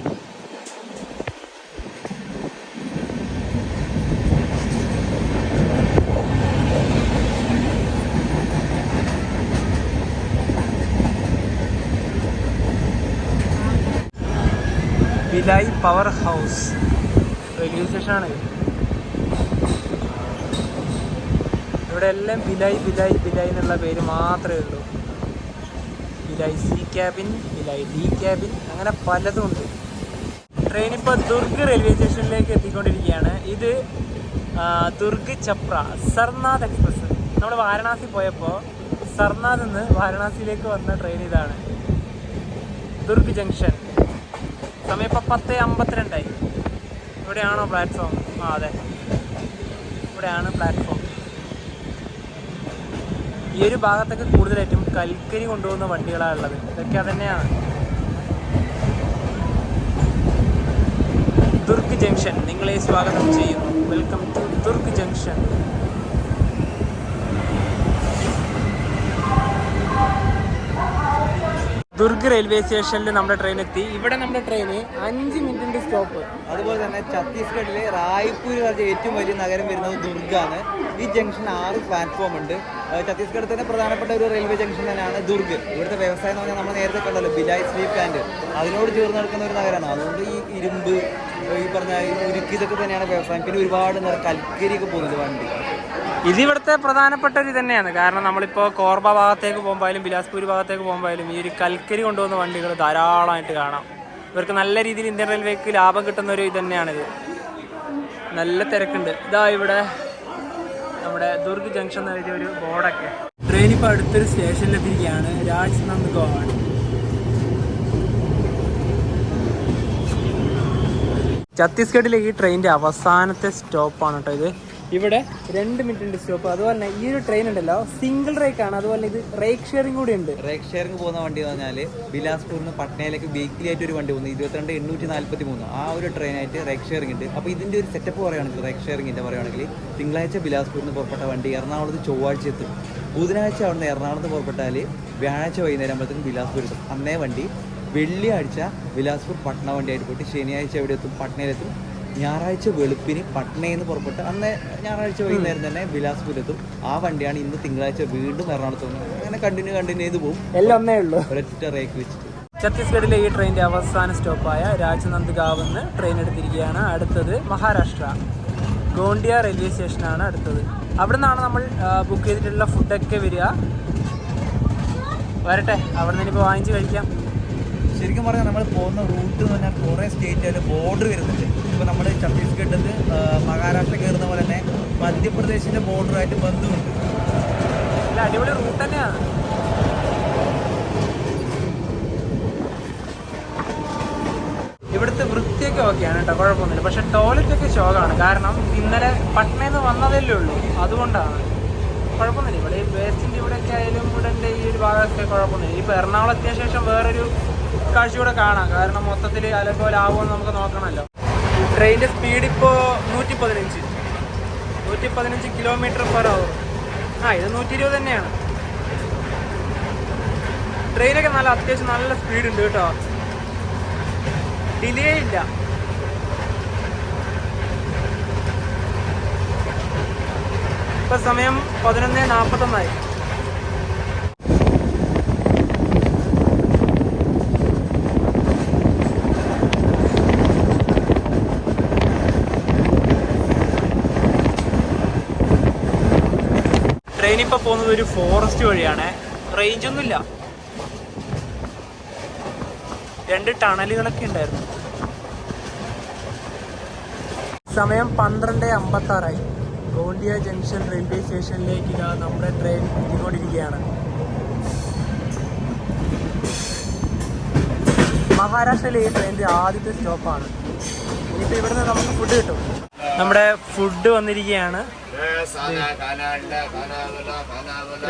A: ഭിലായ് പവർ ഹൗസ് റെയിൽവേ സ്റ്റേഷനാണ്. ഇവിടെ എല്ലാം ഭിലായ് ഭിലായ് ഭിലായ് എന്നുള്ള പേര് മാത്രമേ ഉള്ളൂ. Bhilai C cabin, Bhilai D cabin, അങ്ങനെ പലതും ഉണ്ട്. ട്രെയിൻ ഇപ്പോൾ ദുർഗ് റെയിൽവേ സ്റ്റേഷനിലേക്ക് എത്തിക്കൊണ്ടിരിക്കുകയാണ്. ഇത് ദുർഗ് ചപ്ര സർനാഥ് എക്സ്പ്രസ്. നമ്മൾ വാരണാസി പോയപ്പോൾ സർനാഥ് നിന്ന് വാരണാസിയിലേക്ക് വന്ന ട്രെയിൻ ഇതാണ്. ദുർഗ് ജംഗ്ഷൻ. സമയം ഇപ്പോൾ 10:52. ഇവിടെയാണോ പ്ലാറ്റ്ഫോം? അതെ, ഇവിടെയാണ് പ്ലാറ്റ്ഫോം. ഈ ഒരു ഭാഗത്തൊക്കെ കൂടുതലായിട്ടും കൽക്കരി കൊണ്ടുപോകുന്ന വണ്ടികളാണ് ഉള്ളത്. ഇതൊക്കെ അതന്നെയാണ്. ദുർഗ് ജംഗ്ഷൻ നിങ്ങളെ സ്വാഗതം ചെയ്യുന്നു. Welcome to Durg junction. Durg railway സ്റ്റേഷനിൽ നമ്മുടെ ട്രെയിൻ എത്തി. ഇവിടെ നമ്മുടെ ട്രെയിന് 5 മിനിറ്റിൻ്റെ സ്റ്റോപ്പ്.
B: അതുപോലെ തന്നെ ഛത്തീസ്ഗഡിലെ റായ്പൂർ പറഞ്ഞ ഏറ്റവും വലിയ നഗരം വരുന്നത് ദുർഗാണ്. ഈ ജംഗ്ഷൻ 6 പ്ലാറ്റ്ഫോം ഉണ്ട്. ഛത്തീസ്ഗഡ് തന്നെ പ്രധാനപ്പെട്ട ഒരു റെയിൽവേ ജംഗ്ഷൻ തന്നെയാണ് ദുർഗ്. ഇവിടുത്തെ വ്യവസായം എന്ന് പറഞ്ഞാൽ നമ്മൾ നേരത്തെ കണ്ടല്ലോ, ഭിലായ് സ്റ്റീൽ പ്ലാന്റ്, അതിനോട് ചേർന്ന് നടക്കുന്ന ഒരു നഗരമാണ്. അതുകൊണ്ട് ഈ ഇരുമ്പ്, ഈ പറഞ്ഞ ഉരുക്ക്, ഇതൊക്കെ തന്നെയാണ് വ്യവസായം. പിന്നെ ഒരുപാട് കൽക്കരിയൊക്കെ പോകുന്നത് വണ്ടി.
A: ഇതിവിടുത്തെ പ്രധാനപ്പെട്ട ഒരു തന്നെയാണ്. കാരണം നമ്മളിപ്പോൾ കോർബ ഭാഗത്തേക്ക് പോകുമ്പോഴും ബിലാസ്പൂർ ഭാഗത്തേക്ക് പോകുമ്പോഴും ഈ ഒരു കൽക്കരി കൊണ്ടുപോകുന്ന വണ്ടികൾ ധാരാളമായിട്ട് കാണാം. ഇവർക്ക് നല്ല രീതിയിൽ ഇന്ത്യൻ റെയിൽവേക്ക് ലാഭം കിട്ടുന്ന ഒരു ഇത് തന്നെയാണിത്. നല്ല തിരക്കുണ്ട്. ഇതാ ഇവിടെ നമ്മുടെ ദുർഗ് ജംഗ്ഷൻ എന്ന് എഴുതിയ ഒരു ബോർഡൊക്കെ. ട്രെയിൻ ഇപ്പോൾ അടുത്തൊരു സ്റ്റേഷനിലെത്തിയിരിക്കുകയാണ്, രാജ്നന്ദ്ഗാവ്. ഛത്തീസ്ഗഡിലെ ഈ ട്രെയിനിൻ്റെ അവസാനത്തെ സ്റ്റോപ്പാണ് കേട്ടോ ഇത്. ഇവിടെ 2 മിനിറ്റിൻ്റെ സ്റ്റോപ്പ്. അതുപോലെ തന്നെ ഈ ഒരു ട്രെയിൻ ഉണ്ടല്ലോ, സിംഗിൾ റേക്ക് ആണ്. അതുപോലെ ഇത് റേക്ക് ഷെയറിംഗ് കൂടി ഉണ്ട്.
B: റേക്ക് ഷെയറിംഗ് പോകുന്ന വണ്ടി എന്ന് പറഞ്ഞാൽ ബിലാസ്പൂരിൽ നിന്ന് പട്നയിലേക്ക് വീക്കിലി ആയിട്ട് ഒരു വണ്ടി പോകുന്നത് 22,843. ആ ഒരു ട്രെയിനായിട്ട് റേക്ക് ഷെയറിംഗ് ഉണ്ട്. അപ്പോൾ ഇതിൻ്റെ ഒരു സെറ്റപ്പ് പറയുകയാണെങ്കിൽ, റേക്ക് ഷെയറിംഗിൻ്റെ പറയുകയാണെങ്കിൽ, തിങ്കളാഴ്ച ബിലാസ്പൂരിൽ നിന്ന് പുറപ്പെട്ട വണ്ടി എറണാകുളത്ത് ചൊവ്വാഴ്ച എത്തും. ബുധനാഴ്ച അവിടെ നിന്ന് എറണാകുളത്ത് പുറപ്പെട്ടാൽ വ്യാഴാഴ്ച വൈകുന്നേരം ആകുമ്പോഴത്തേക്കും ബിലാസ്പൂർ എത്തും. അന്നേ വണ്ടി വെള്ളിയാഴ്ച ബിലാസ്പൂർ പട്ന വണ്ടിയായിട്ട് പോയിട്ട് ശനിയാഴ്ച എവിടെ എത്തും? പട്നയിലെത്തും. ഞായറാഴ്ച വെളുപ്പിന് പട്നയിൽ നിന്ന് പുറപ്പെട്ട് അന്ന് ഞായറാഴ്ച വൈകുന്നേരം തന്നെ ബിലാസ്പൂരെത്തും. ആ വണ്ടിയാണ് ഇന്ന് തിങ്കളാഴ്ച വീണ്ടും എറണാകുളത്ത് വന്നത്. അങ്ങനെ കണ്ടിന്യൂ ചെയ്ത് പോകും.
A: എല്ലാം ഒന്നേ ഉള്ളൂ,
B: ഒരൊറ്റ റേക്ക് വെച്ചിട്ട്.
A: ഛത്തീസ്ഗഡിലെ ഈ ട്രെയിനിൻ്റെ അവസാന സ്റ്റോപ്പായ രാജ്നന്ദ്ഗാവ് നിന്ന് ട്രെയിൻ എടുത്തിരിക്കുകയാണ്. അടുത്തത് മഹാരാഷ്ട്ര ഗോണ്ടിയ റെയിൽവേ സ്റ്റേഷനാണ് അടുത്തത്. അവിടെ നിന്നാണ് നമ്മൾ ബുക്ക് ചെയ്തിട്ടുള്ള ഫുഡൊക്കെ വരിക. വരട്ടെ, അവിടെ നിന്ന് ഇപ്പോൾ വാങ്ങിച്ച് കഴിക്കാം.
B: ശരിക്കും പറഞ്ഞാൽ നമ്മൾ പോകുന്ന റൂട്ട് എന്ന് പറഞ്ഞാൽ കുറേ സ്റ്റേറ്റ് ബോർഡർ വരുന്നുണ്ട്. ഇപ്പോൾ നമ്മൾ ഛത്തീസ്ഗഡിൽ മഹാരാഷ്ട്ര കയറുന്ന പോലെ തന്നെ മധ്യപ്രദേശിൻ്റെ ബോർഡറായിട്ട് ബന്ധമുണ്ട്.
A: അടിപൊളി റൂട്ട് തന്നെയാണ്. ഇവിടുത്തെ വൃത്തിയൊക്കെ ഓക്കെയാണ് കേട്ടോ, കുഴപ്പമൊന്നുമില്ല. പക്ഷെ ടോയ്ലറ്റൊക്കെ ശോകമാണ്. കാരണം ഇന്നലെ പട്നയിൽ നിന്ന് വന്നതല്ലേ ഉള്ളൂ, അതുകൊണ്ടാണ്. കുഴപ്പമൊന്നുമില്ല. ഇവിടെ ഈ വേസ്റ്റിൻ്റെ ഇവിടെയൊക്കെ ആയാലും ഇവിടെ ഈ ഒരു ഭാഗമൊക്കെ കുഴപ്പമൊന്നുമില്ല. ഇപ്പോൾ എറണാകുളം എത്തിയ ശേഷം വേറൊരു കാഴ്ച കൂടെ കാണാം. കാരണം മൊത്തത്തിൽ അലപോലെ ആവുമെന്ന് നമുക്ക് നോക്കണമല്ലോ. ട്രെയിനിൻ്റെ സ്പീഡ് ഇപ്പോൾ 115 km/h. ഇത് 120 തന്നെയാണ്. ട്രെയിനൊക്കെ നല്ല അത്യാവശ്യം നല്ല സ്പീഡുണ്ട് കേട്ടോ, ഡിലേ ഇല്ല. ഇപ്പം സമയം 11:41. ട്രെയിൻ ഇപ്പോൾ പോകുന്നത് ഒരു ഫോറസ്റ്റ് വഴിയാണ്. റേഞ്ചൊന്നുമില്ല. 2 ടണലുകളൊക്കെ ഉണ്ടായിരുന്നു. സമയം 12:56. ഗോണ്ടിയ ജംഗ്ഷൻ റെയിൽവേ സ്റ്റേഷനിലേക്ക് നമ്മുടെ ട്രെയിൻ എത്തിക്കൊണ്ടിരിക്കുകയാണ്. മഹാരാഷ്ട്രയിലെ ഈ ട്രെയിനിൻ്റെ ആദ്യത്തെ സ്റ്റോപ്പാണ്. ഇനിയിപ്പോൾ ഇവിടുന്ന് നമുക്ക് ഫുഡ് കിട്ടും. നമ്മുടെ ഫുഡ് വന്നിരിക്കുകയാണ്.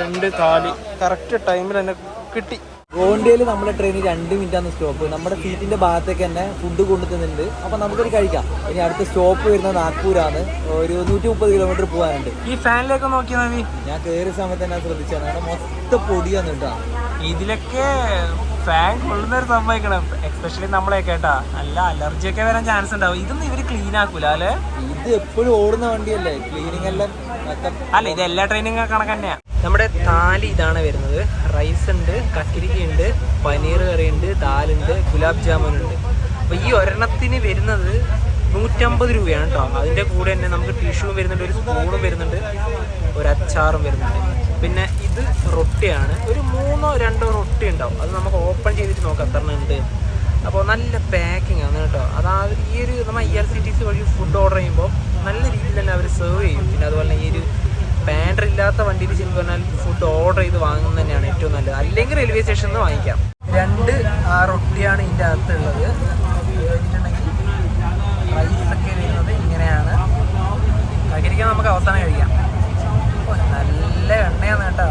A: 2 താലി കറക്റ്റ് ടൈമിൽ തന്നെ കിട്ടി.
B: ഗോണ്ടിയയിൽ നമ്മുടെ ട്രെയിനിൽ 2 മിനിറ്റാണ് സ്റ്റോപ്പ്. നമ്മുടെ സീറ്റിന്റെ ഭാഗത്തേക്ക് തന്നെ ഫുഡ് കൊണ്ടുതന്നുന്നുണ്ട്. അപ്പൊ നമുക്കൊരു കഴിക്കാം. ഇനി അടുത്ത സ്റ്റോപ്പ് വരുന്നത് നാഗ്പൂരാണ്. ഒരു 130 കിലോമീറ്റർ പോകാനുണ്ട്.
A: ഈ ഫാനിലേക്ക് നോക്കിയാൽ മതി.
B: ഞാൻ കയറിയ സമയത്ത് തന്നെ ശ്രദ്ധിച്ചാണ്, അവിടെ മൊത്തം പൊടിയാന്ന് കേട്ടോ.
A: ഇതിലൊക്കെ ഫാൻ കൊള്ളുന്നൊരു സംഭവിക്കണം, എക്സ്പെഷ്യലി നമ്മളെ കേട്ടാ നല്ല അലർജിയൊക്കെ വരാൻ ചാൻസ് ഉണ്ടാവും. ഇതൊന്നും ഇവര് ക്ലീൻ ആക്കൂല അല്ലേ?
B: ഇത് എപ്പോഴും ഓടുന്ന വണ്ടിയല്ലേ, ക്ലീനിങ് എല്ലാം
A: അല്ല. ഇത് എല്ലാ ട്രെയിനിങ് കണക്ക് തന്നെയാ. നമ്മുടെ താലി ഇതാണ് വരുന്നത്. റൈസ് ഉണ്ട്, കക്കിരിക്ക ഉണ്ട്, പനീർ കറി ഉണ്ട്, ദാലുണ്ട്, ഗുലാബ് ജാമുൻ ഉണ്ട്. അപ്പോൾ ഈ ഒരെണ്ണത്തിന് വരുന്നത് 150 രൂപയാണ് കേട്ടോ. അതിൻ്റെ കൂടെ തന്നെ നമുക്ക് ടിഷ്യൂവും വരുന്നുണ്ട്, ഒരു സ്പൂണും വരുന്നുണ്ട്, ഒരു അച്ചാറും വരുന്നുണ്ട്. പിന്നെ ഇത് റൊട്ടിയാണ്. ഒരു 3-2 റൊട്ടി ഉണ്ടാവും. അത് നമുക്ക് ഓപ്പൺ ചെയ്തിട്ട് നോക്കാം എത്ര ഉണ്ട്. അപ്പോൾ നല്ല പാക്കിംഗ് ആണ് കേട്ടോ. അതായത് ഈ ഒരു നമ്മൾ IRCTC വഴി ഫുഡ് ഓർഡർ ചെയ്യുമ്പോൾ നല്ല രീതിയിൽ തന്നെ അവർ സെർവ് ചെയ്യും. പിന്നെ അതുപോലെ ഈ ഒരു പാൻഡർ ഇല്ലാത്ത വണ്ടിയിൽ ശരിക്കും പറഞ്ഞാൽ ഫുഡ് ഓർഡർ ചെയ്ത് വാങ്ങുന്നത് തന്നെയാണ് ഏറ്റവും നല്ലത്. അല്ലെങ്കിൽ റെയിൽവേ സ്റ്റേഷനിൽ നിന്ന് വാങ്ങിക്കാം. 2 റൊട്ടിയാണ് ഇതിൻ്റെ അകത്തുള്ളത്. കഴിഞ്ഞിട്ടുണ്ടെങ്കിൽ റൈസൊക്കെ വരുന്നത് ഇങ്ങനെയാണ്. കഴിക്കാൻ നമുക്ക് അവസാനം കഴിക്കാം. നല്ല എണ്ണയാണ് കേട്ടോ.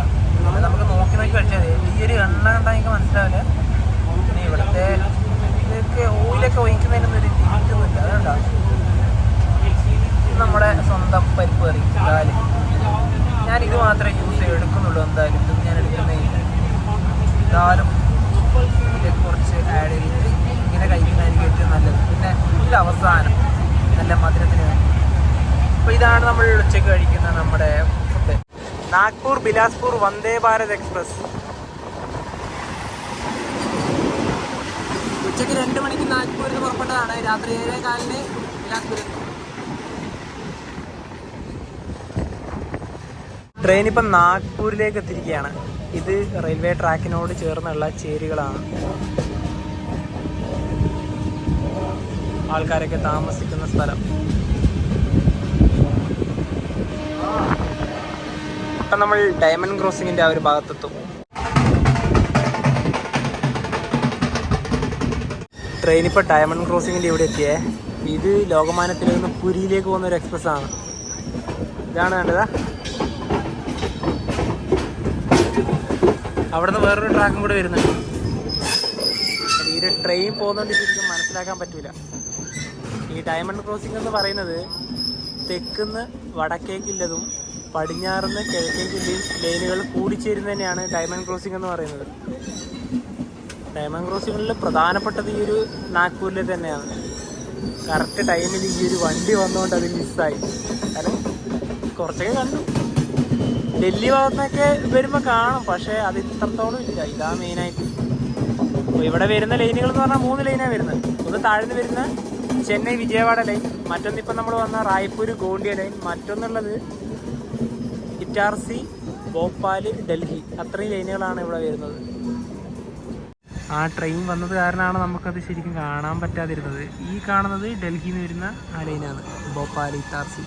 A: അത് നമുക്ക് നോക്കി കഴിച്ചാൽ മതി. ഈ ഒരു എണ്ണ കണ്ടാൽ എനിക്ക് മനസ്സിലാവില്ല. പിന്നെ ഇവിടുത്തെ ഇതൊക്കെ ഓയിലൊക്കെ ഒഴിക്കുന്നതിനൊന്നും ഒരു ലിമിറ്റൊന്നുമില്ല. അതുകൊണ്ടാ നമ്മുടെ സ്വന്തം പരിപ്പ് കറി ദാല്. ഞാനിത് മാത്രമേ എടുക്കുന്നുള്ളൂ. എന്തായാലും ഇത് ഞാൻ എടുക്കുന്നില്ല. ദാലും ഇതിലേക്ക് കുറച്ച് ആഡ് ചെയ്തിട്ട് ഇങ്ങനെ കഴിക്കുന്നതായിരിക്കും ഏറ്റവും നല്ലത്. പിന്നെ ഇതിൽ അവസാനം നല്ല മധുരത്തിന് വേണ്ടി. അപ്പോൾ ഇതാണ് നമ്മൾ ഉച്ചയ്ക്ക് കഴിക്കുന്ന നമ്മുടെ ഫുഡ്. നാഗ്പൂർ ബിലാസ്പൂർ വന്ദേ ഭാരത് എക്സ്പ്രസ്. ഉച്ചയ്ക്ക് 2 മണിക്ക് നാഗ്പൂരിൽ നിന്ന് പുറപ്പെട്ടതാണ്. രാത്രി 7:15 ബിലാസ്പൂരിൽ. ട്രെയിൻ ഇപ്പം നാഗ്പൂരിലേക്ക് എത്തിയിരിക്കുകയാണ്. ഇത് റെയിൽവേ ട്രാക്കിനോട് ചേർന്നുള്ള ചേരികളാണ്. ആൾക്കാരൊക്കെ താമസിക്കുന്ന സ്ഥലം. ഇപ്പം നമ്മൾ ഡയമണ്ട് ക്രോസിങ്ങിൻ്റെ ആ ഒരു ഭാഗത്തെത്തും. ട്രെയിൻ ഇപ്പോൾ ഡയമണ്ട് ക്രോസിങ്ങിൻ്റെ ഇവിടെ എത്തിയേ. ഇത് ലോകമാന്യത്തിൽ നിന്ന് പുരിയിലേക്ക് പോകുന്ന ഒരു എക്സ്പ്രസ് ആണ്. ഇതാണ് കണ്ടതാ. അവിടെ നിന്ന് വേറൊരു ട്രാക്കും കൂടെ വരുന്നുണ്ട്. ഈ ഒരു ട്രെയിൻ പോകുന്നതുകൊണ്ട് ശരിക്കും മനസ്സിലാക്കാൻ പറ്റില്ല. ഈ ഡയമണ്ട് ക്രോസിംഗ് എന്ന് പറയുന്നത് തെക്കുന്ന് വടക്കേക്കുള്ളതും പടിഞ്ഞാറുന്ന് കിഴക്കേക്കുള്ളതും ലൈനുകൾ കൂടിച്ചേരുന്നത് തന്നെയാണ് ഡയമണ്ട് ക്രോസിംഗ് എന്ന് പറയുന്നത്. ഡയമണ്ട് ക്രോസിങ്ങിൽ പ്രധാനപ്പെട്ടത് ഈ ഒരു നാഗ്പൂരിൽ തന്നെയാണ്. കറക്റ്റ് ടൈമിൽ ഈ ഒരു വണ്ടി വന്നുകൊണ്ട് അത് മിസ്സായി. കാരണം കുറച്ചൊക്കെ കണ്ടു. ഡൽഹി ഭാഗത്തുനിന്നൊക്കെ വരുമ്പോൾ കാണും, പക്ഷേ അത് ഇത്രത്തോളം ഇല്ല. ഇതാ മെയിനായിട്ട്. അപ്പോൾ ഇവിടെ വരുന്ന ലൈനുകൾ എന്ന് പറഞ്ഞാൽ 3 ലൈനാണ് വരുന്നത്. ഒന്ന് താഴ്ന്ന് വരുന്ന ചെന്നൈ വിജയവാഡ ലൈൻ, മറ്റൊന്നിപ്പം നമ്മൾ വന്ന റായ്പൂർ ഗോണ്ടിയ ലൈൻ, മറ്റൊന്നുള്ളത് ഇറ്റാർസി ഭോപ്പാൽ ഡൽഹി. അത്രയും ലൈനുകളാണ് ഇവിടെ വരുന്നത്. ആ ട്രെയിൻ വന്നത് കാരണമാണ് നമുക്കത് ശരിക്കും കാണാൻ പറ്റാതിരുന്നത്. ഈ കാണുന്നത് ഡൽഹിയിൽ നിന്ന് വരുന്ന ആ ലൈനാണ്, ഭോപ്പാൽ ഇറ്റാർസി.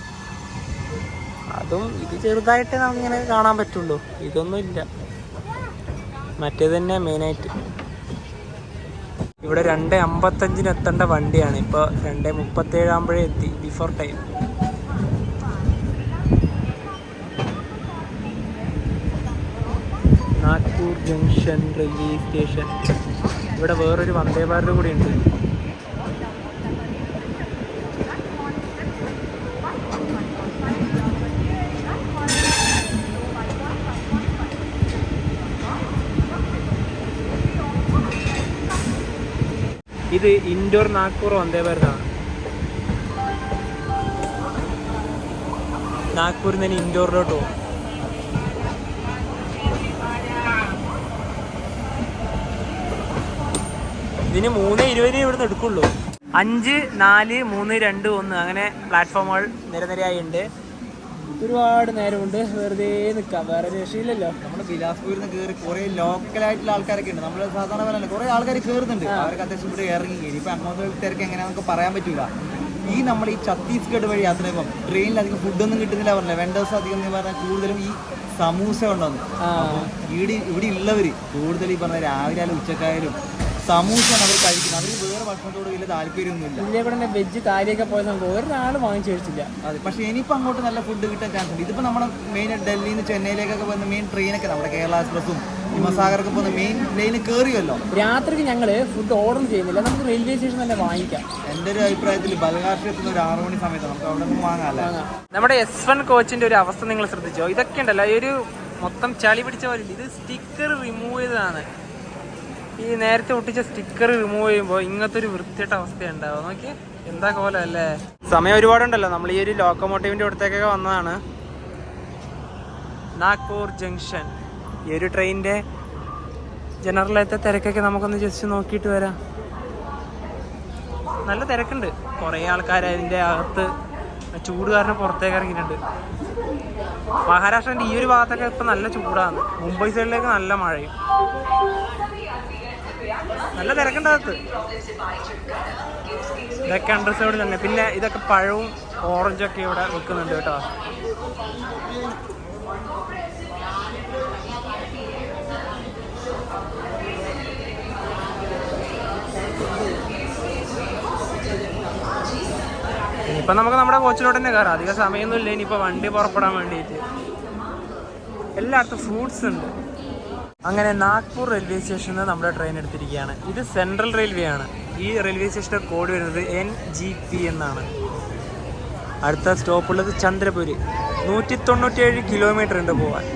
A: അതും ഇത് ചെറുതായിട്ട് നമുക്കിങ്ങനെ കാണാൻ പറ്റുള്ളൂ. ഇതൊന്നും ഇല്ല. മറ്റേത് തന്നെ മെയിനായിട്ട്. ഇവിടെ 2:55 എത്തേണ്ട വണ്ടിയാണ്. ഇപ്പോൾ 2:37 ആകുമ്പോഴേ എത്തി, before time. Nagpur junction railway station. ഇവിടെ വേറൊരു വന്ദേ ഭാരത് കൂടി ഉണ്ട്. ഇത് ഇൻഡോർ നാഗ്പൂർ വന്ദേ ഭാരതാണ്. നാഗ്പൂരിൽ നിന്ന് ഇൻഡോറിലോട്ട് പോകും. ഇതിന് 3:20 ഇവിടുന്ന് എടുക്കുള്ളൂ. 5, 4, 3, 2, 1 അങ്ങനെ പ്ലാറ്റ്ഫോമുകൾ നിരനിരയായി ഉണ്ട്. ഒരുപാട് നേരമുണ്ട് വെറുതെ നിൽക്കാം, വേറെ രക്ഷയില്ലല്ലോ.
B: നമ്മുടെ ബിലാസ്പൂരിൽ നിന്ന് കയറി കുറേ ലോക്കലായിട്ടുള്ള ആൾക്കാരൊക്കെ ഉണ്ട്. നമ്മൾ സാധാരണ പോലെ കുറേ ആൾക്കാർ കയറുന്നുണ്ട്. അവർക്ക് അത്യാവശ്യം ഇവിടെ ഇറങ്ങി കയറി. ഇപ്പം അങ്ങോട്ട് തിരക്ക് എങ്ങനെയാണെന്നൊക്കെ പറയാൻ പറ്റൂല. നമ്മൾ ഈ ഛത്തീസ്ഗഡ് വഴി യാത്ര ചെയ്യുമ്പം ട്രെയിനിൽ അധികം ഫുഡൊന്നും കിട്ടുന്നില്ല പറഞ്ഞില്ല. വെണ്ടേഴ്സ് അധികം എന്ന് പറഞ്ഞാൽ കൂടുതലും ഈ സമൂസ ഉണ്ടെന്ന്. ഇവിടെ ഉള്ളവർ കൂടുതൽ ഈ പറഞ്ഞ രാവിലെ ആയാലും ഉച്ചക്കായാലും സമൂസയാണ് അവർ കഴിക്കുന്നത്. അവർക്ക് വേറെ ഭക്ഷണത്തോട് വലിയ താല്പര്യമൊന്നുമില്ല.
A: ഇതിലേക്കൂടെ തന്നെ വെജ് കാര്യമൊക്കെ പോയ സംഭവം ഒരാൾ വാങ്ങിച്ചു കഴിച്ചില്ല.
B: അതെ, പക്ഷേ ഇനിയിപ്പോൾ അങ്ങോട്ട് നല്ല ഫുഡ് കിട്ടാൻ ചാൻസ് ഉണ്ട്. ഇതിപ്പോൾ നമ്മുടെ മെയിൻ ഡൽഹിയിൽ നിന്ന് ചെന്നൈയിലേക്കൊക്കെ പോകുന്ന മെയിൻ ട്രെയിനൊക്കെ നമ്മുടെ കേരള എക്സ്പ്രസ്സും ഹിമസാഗറൊക്കെ പോകുന്ന മെയിൻ ലൈനിൽ കയറിയല്ലോ.
A: രാത്രിക്ക് ഞങ്ങൾ ഫുഡ് ഓർഡർ ചെയ്യുന്നില്ല, നമുക്ക് റെയിൽവേ സ്റ്റേഷൻ തന്നെ വാങ്ങിക്കാം.
B: എൻ്റെ ഒരു അഭിപ്രായത്തിൽ ബൽഗാഷി എത്തുന്ന ഒരു 6 മണി സമയത്ത് നമുക്ക് അവിടെ നിന്ന് വാങ്ങാമല്ലേ.
A: നമ്മുടെ S1 കോച്ചിന്റെ ഒരു അവസ്ഥ നിങ്ങൾ ശ്രദ്ധിച്ചോ? ഇതൊക്കെ ഉണ്ടല്ലോ, ഈ ഒരു മൊത്തം ചളി പിടിച്ച പോലെ. ഇത് സ്റ്റിക്കർ റിമൂവ് ചെയ്തതാണ്. ഈ നേരത്തെ ഒട്ടിച്ച സ്റ്റിക്കർ റിമൂവ് ചെയ്യുമ്പോൾ ഇങ്ങനത്തെ ഒരു വൃത്തിയായിട്ട അവസ്ഥയുണ്ടാവും. നോക്കി എന്താ കോലം അല്ലേ. സമയം ഒരുപാടുണ്ടല്ലോ. നമ്മൾ ഈ ഒരു ലോക്കോമോട്ടീവിന്റെ അടുത്തേക്കൊക്കെ വന്നതാണ്. നാഗ്പൂർ ജംഗ്ഷൻ. ഈ ഒരു ട്രെയിനിന്റെ ജനറലത്തെ തിരക്കൊക്കെ നമുക്കൊന്ന് ജസ്റ്റ് നോക്കിയിട്ട് വരാം. നല്ല തിരക്കുണ്ട്, കുറേ ആൾക്കാർ അതിൻ്റെ അകത്ത് ചൂട് കാരണം പുറത്തേക്ക് ഇറങ്ങിയിട്ടുണ്ട്. മഹാരാഷ്ട്രൻ്റെ ഈ ഒരു ഭാഗത്തൊക്കെ ഇപ്പം നല്ല ചൂടാണ്. മുംബൈ സൈഡിലേക്ക് നല്ല മഴയും, നല്ല തിരക്കുണ്ട് അകത്ത്. ഇതൊക്കെ അണ്ടർസൈഡ് തന്നെ. പിന്നെ ഇതൊക്കെ പഴവും ഓറഞ്ചൊക്കെ ഇവിടെ വെക്കുന്നുണ്ട് കേട്ടോ. ഇനിയിപ്പം നമുക്ക് നമ്മുടെ കോച്ചിലോട്ട് തന്നെ കയറാം. അധികം സമയമൊന്നുമില്ല ഇനിയിപ്പോൾ വണ്ടി പുറപ്പെടാൻ വേണ്ടിയിട്ട്. എല്ലായിടത്തും ഫ്രൂട്ട്സ് ഉണ്ട്. അങ്ങനെ നാഗ്പൂർ റെയിൽവേ സ്റ്റേഷനിൽ നമ്മുടെ ട്രെയിൻ എടുത്തിരിക്കുകയാണ്. ഇത് സെൻട്രൽ റെയിൽവേ ആണ്. ഈ റെയിൽവേ സ്റ്റേഷൻ്റെ കോഡ് വരുന്നത് NGP എന്നാണ്. അടുത്ത സ്റ്റോപ്പുള്ളത് ചന്ദ്രപുരി. 197 കിലോമീറ്റർ ഉണ്ട് പോവാൻ.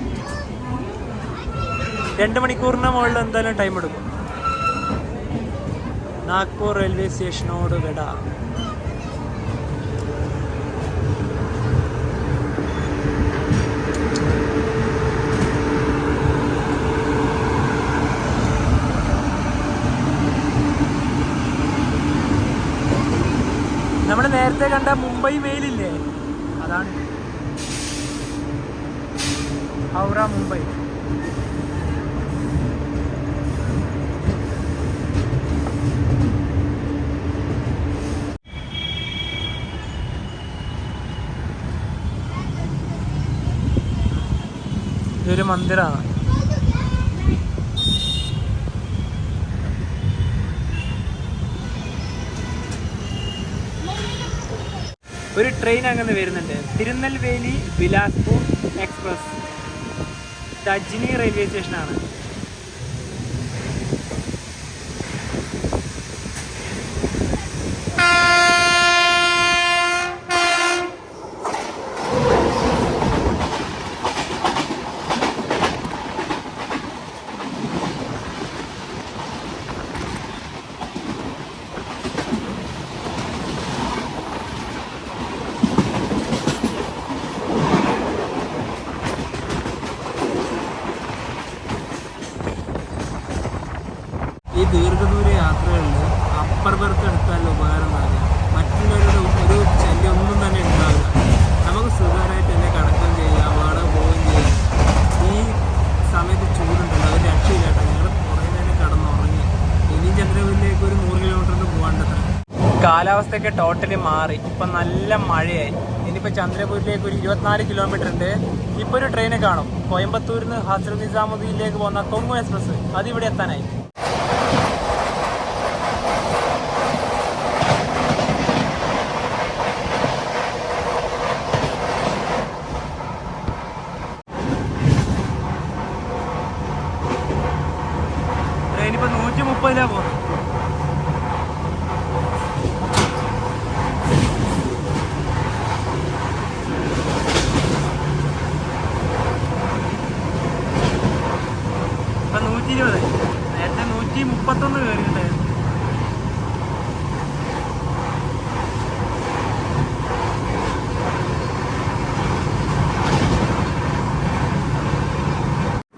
A: 2 മണിക്കൂറിന് മുകളിൽ എന്തായാലും ടൈം എടുക്കും. നാഗ്പൂർ റെയിൽവേ സ്റ്റേഷനോട് വിടാ. നമ്മൾ നേരത്തെ കണ്ട മുംബൈ മെയിലില്ലേ, അതാണ് ഹൗറ മുംബൈ. ഇതൊരു മന്ദിരമാണ്. ഒരു ട്രെയിൻ അങ്ങനെ വരുന്നുണ്ട്. തിരുനെൽവേലി ബിലാസ്പൂർ എക്സ്പ്രസ്. തജ്നി റെയിൽവേ സ്റ്റേഷനാണ്. ഈ ദീർഘദൂര യാത്രകളിൽ അപ്പർ ബെർത്ത് എടുക്കാനുള്ള ഉപകാരം ഉണ്ടാവില്ല. മറ്റുള്ളവരുടെ ഒരു ശല്യം ഒന്നും തന്നെ ഉണ്ടാവില്ല. നമുക്ക് സുഖകരമായിട്ട് തന്നെ കിടക്കുകയും ചെയ്യാം, വേണം പോവുകയും ചെയ്യാം. ഈ സമയത്ത് ചൂടുണ്ടല്ലോ, അത് രക്ഷയില്ലാട്ടോ. ഞങ്ങൾ കുറേ നേരം കിടന്നുറങ്ങി. ഇനി ചന്ദ്രപുരിയിലേക്ക് ഒരു 100 കിലോമീറ്ററിന് പോകാണ്ടത്ര. കാലാവസ്ഥയൊക്കെ ടോട്ടലി മാറി. ഇപ്പം നല്ല മഴയായി. ഇനിയിപ്പോൾ ചന്ദ്രപൂരിലേക്ക് ഒരു 24 കിലോമീറ്റർ ഉണ്ട്. ഇപ്പോൾ ഒരു ട്രെയിന് കാണും, കോയമ്പത്തൂരിൽ നിന്ന് ഹസ്രത്ത് നിസാമുദ്ദീനിലേക്ക് പോകുന്ന കൊങ്കു എക്സ്പ്രസ്. അതിവിടെ എത്താനായി. ട്രെയിനിപ്പോൾ 130 പോകുന്നത്. ഇപ്പം 120. നേരത്തെ 131 കയറിയിട്ടുണ്ടായിരുന്നു.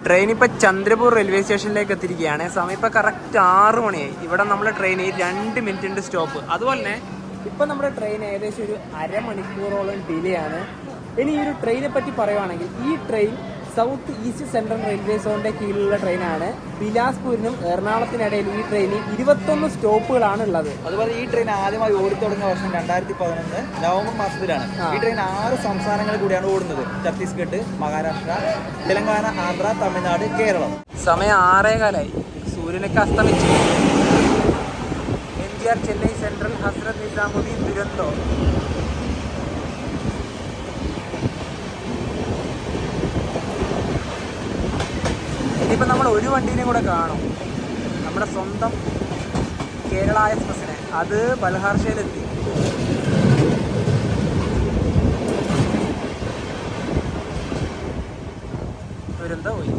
A: ട്രെയിൻ ഇപ്പോൾ ചന്ദ്രപൂർ റെയിൽവേ സ്റ്റേഷനിലേക്ക് എത്തിയിരിക്കുകയാണ്. സമയം ഇപ്പോൾ കറക്റ്റ് 6 മണിയായി. ഇവിടെ നമ്മുടെ ട്രെയിൻ 2 മിനിറ്റിൻ്റെ സ്റ്റോപ്പ്. അതുപോലെ തന്നെ ഇപ്പം നമ്മുടെ ട്രെയിൻ ഏകദേശം ഒരു അരമണിക്കൂറോളം ഡിലേ ആണ്. ഇനി ഈ ഒരു ട്രെയിനെ പറ്റി പറയുവാണെങ്കിൽ, ഈ train south east central railway സോണിൻ്റെ കീഴിലുള്ള ട്രെയിനാണ്. ബിലാസ്പൂരിനും എറണാകുളത്തിനിടയിൽ ഈ ട്രെയിനിൽ 21 സ്റ്റോപ്പുകളാണ് ഉള്ളത്.
B: അതുപോലെ ഈ ട്രെയിൻ ആദ്യമായി ഓടിത്തുടങ്ങിയ വർഷം 2011 നവംബർ മാസത്തിലാണ്. ഈ ട്രെയിൻ 6 സംസ്ഥാനങ്ങളിൽ കൂടിയാണ് ഓടുന്നത്. ഛത്തീസ്ഗഡ്, മഹാരാഷ്ട്ര, തെലങ്കാന, ആന്ധ്ര, തമിഴ്നാട്, കേരളം.
A: സമയം 6:15. സൂര്യനൊക്കെ അസ്തമിച്ചു. ETR Chennai central, Hazrat Nizamuddin Duronto. ഇനിയിപ്പോൾ നമ്മൾ ഒരു വണ്ടീനെ കൂടെ കാണും, നമ്മുടെ സ്വന്തം കേരള എക്സ്പ്രസ്സിനെ. അത് ബൽഹാർഷയിലെത്തി. ദുരന്തോ പോയി.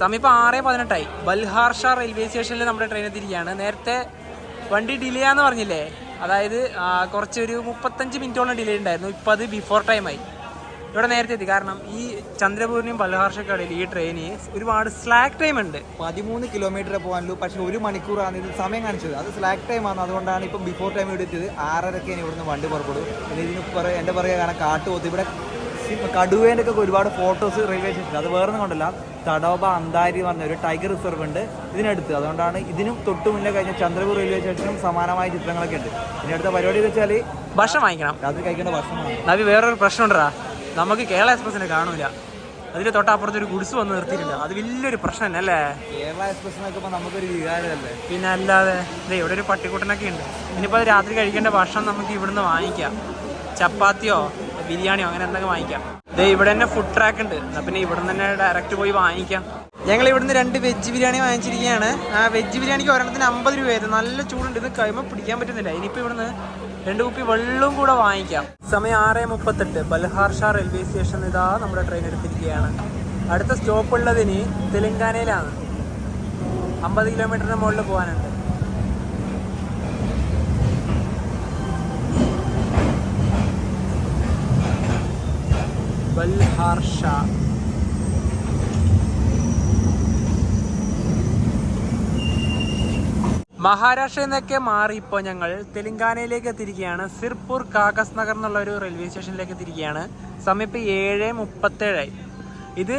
A: സമീപം 6:18 ബൽഹാർഷ റെയിൽവേ സ്റ്റേഷനിൽ നമ്മുടെ ട്രെയിൻ എത്തിയിരിക്കുകയാണ്. നേരത്തെ വണ്ടി ഡിലേ ആന്ന് പറഞ്ഞില്ലേ, അതായത് കുറച്ചൊരു 35 മിനിറ്റോളം ഡിലേ ഉണ്ടായിരുന്നു. ഇപ്പോൾ അത് ബിഫോർ ടൈമായി. ഇവിടെ നേരത്തെ എത്തി. കാരണം ഈ ചന്ദ്രപൂരിനെയും ബൽഹാർഷക്കടയിൽ ഈ ട്രെയിന് ഒരുപാട് സ്ലാക്ക് ടൈം ഉണ്ട്.
B: 13 കിലോമീറ്റർ പോകാനുള്ളൂ, പക്ഷേ 1 മണിക്കൂറാണ് ഇത് സമയം കാണിച്ചത്. അത് സ്ലാക്ക് ടൈമാണ്. അതുകൊണ്ടാണ് ഇപ്പം ബിഫോർ ടൈം ഇവിടെ എത്തിയത്. 6:30 ഇവിടുന്ന് വണ്ടി പുറപ്പെടും. പിന്നെ ഇതിന് എൻ്റെ പറയുക കാരണം കാട്ടുപോത്ത് ഇവിടെ കടുവേൻ്റെ ഒക്കെ ഒരുപാട് ഫോട്ടോസ് റെയിൽവേ സ്റ്റേഷൻ. അത് വേറെ ഒന്നും കൊണ്ടല്ല, തടോബ അന്താരി എന്ന് പറഞ്ഞ ഒരു ടൈഗർ റിസർവ് ഉണ്ട് ഇതിനടുത്ത്. അതുകൊണ്ടാണ് ഇതിനും തൊട്ട് മുന്നേ കഴിഞ്ഞ ചന്ദ്രപൂർ റെയിൽവേ സ്റ്റേഷനും സമാനമായ ചിത്രങ്ങളൊക്കെ ഉണ്ട്. ഇനി അടുത്ത പരിപാടി എന്ന് വെച്ചാൽ
A: ഭക്ഷണം വാങ്ങിക്കണം.
B: രാത്രി കഴിക്കേണ്ട ഭക്ഷണം.
A: നവി വേറൊരു പ്രശ്നം ഉണ്ടാ, നമുക്ക് കേരള എക്സ്പ്രസിനെ കാണൂല. അതിന് തൊട്ടപ്പുറത്ത് ഒരു ഗുഡ്സ് വന്ന് നിർത്തിയിട്ടുണ്ട്. അത് വലിയൊരു പ്രശ്നം തന്നെ അല്ലേ.
B: കേരള എക്സ്പ്രസ് നോക്കുമ്പോൾ നമുക്കൊരു വികാരമല്ലേ.
A: പിന്നെ അല്ലാതെ ഇവിടെ ഒരു പട്ടിക്കുട്ടനൊക്കെ ഉണ്ട്. ഇനിയിപ്പോൾ അത് രാത്രി കഴിക്കേണ്ട ഭക്ഷണം നമുക്ക് ഇവിടുന്ന് വാങ്ങിക്കാം. ചപ്പാത്തിയോ ബിരിയാണിയോ അങ്ങനെ എന്തൊക്കെ വാങ്ങിക്കാം. ഇവിടെ തന്നെ ഫുഡ് ട്രാക്ക് ഉണ്ട്. എന്നാൽ പിന്നെ ഇവിടെ നിന്ന് തന്നെ ഡയറക്റ്റ് പോയി വാങ്ങിക്കാം. ഞങ്ങൾ ഇവിടുന്ന് 2 വെജ് ബിരിയാണി വാങ്ങിച്ചിരിക്കുകയാണ്. ആ വെജ് ബിരിയാണിക്ക് ഒരെണ്ണത്തിന് 50 രൂപയായിരുന്നു. നല്ല ചൂടുണ്ട്, ഇത് കഴിയുമ്പോൾ പിടിക്കാൻ പറ്റുന്നില്ല. ഇനിയിപ്പോൾ ഇവിടുന്ന് 2 കുപ്പി വെള്ളവും കൂടെ വാങ്ങിക്കാം. സമയം 6:38 ബൽഹാർഷ റെയിൽവേ സ്റ്റേഷൻ. ഇതാ നമ്മുടെ ട്രെയിൻ എടുത്തിരിക്കുകയാണ്. അടുത്ത സ്റ്റോപ്പ് ഉള്ളതിന് തെലങ്കാനയിലാണ്. 50 കിലോമീറ്ററിന് മുകളിൽ പോകാനുണ്ട്. ബൽഹാർഷ. മഹാരാഷ്ട്രയിൽ നിന്നൊക്കെ മാറി ഇപ്പോൾ ഞങ്ങൾ തെലങ്കാനയിലേക്ക് എത്തിയിരിക്കുകയാണ്. സിർപൂർ കാഗസ് നഗർ എന്നുള്ള ഒരു റെയിൽവേ സ്റ്റേഷനിലേക്ക് എത്തിയിരിക്കുകയാണ്. സമയം ഇപ്പോൾ 7:37. ഇത്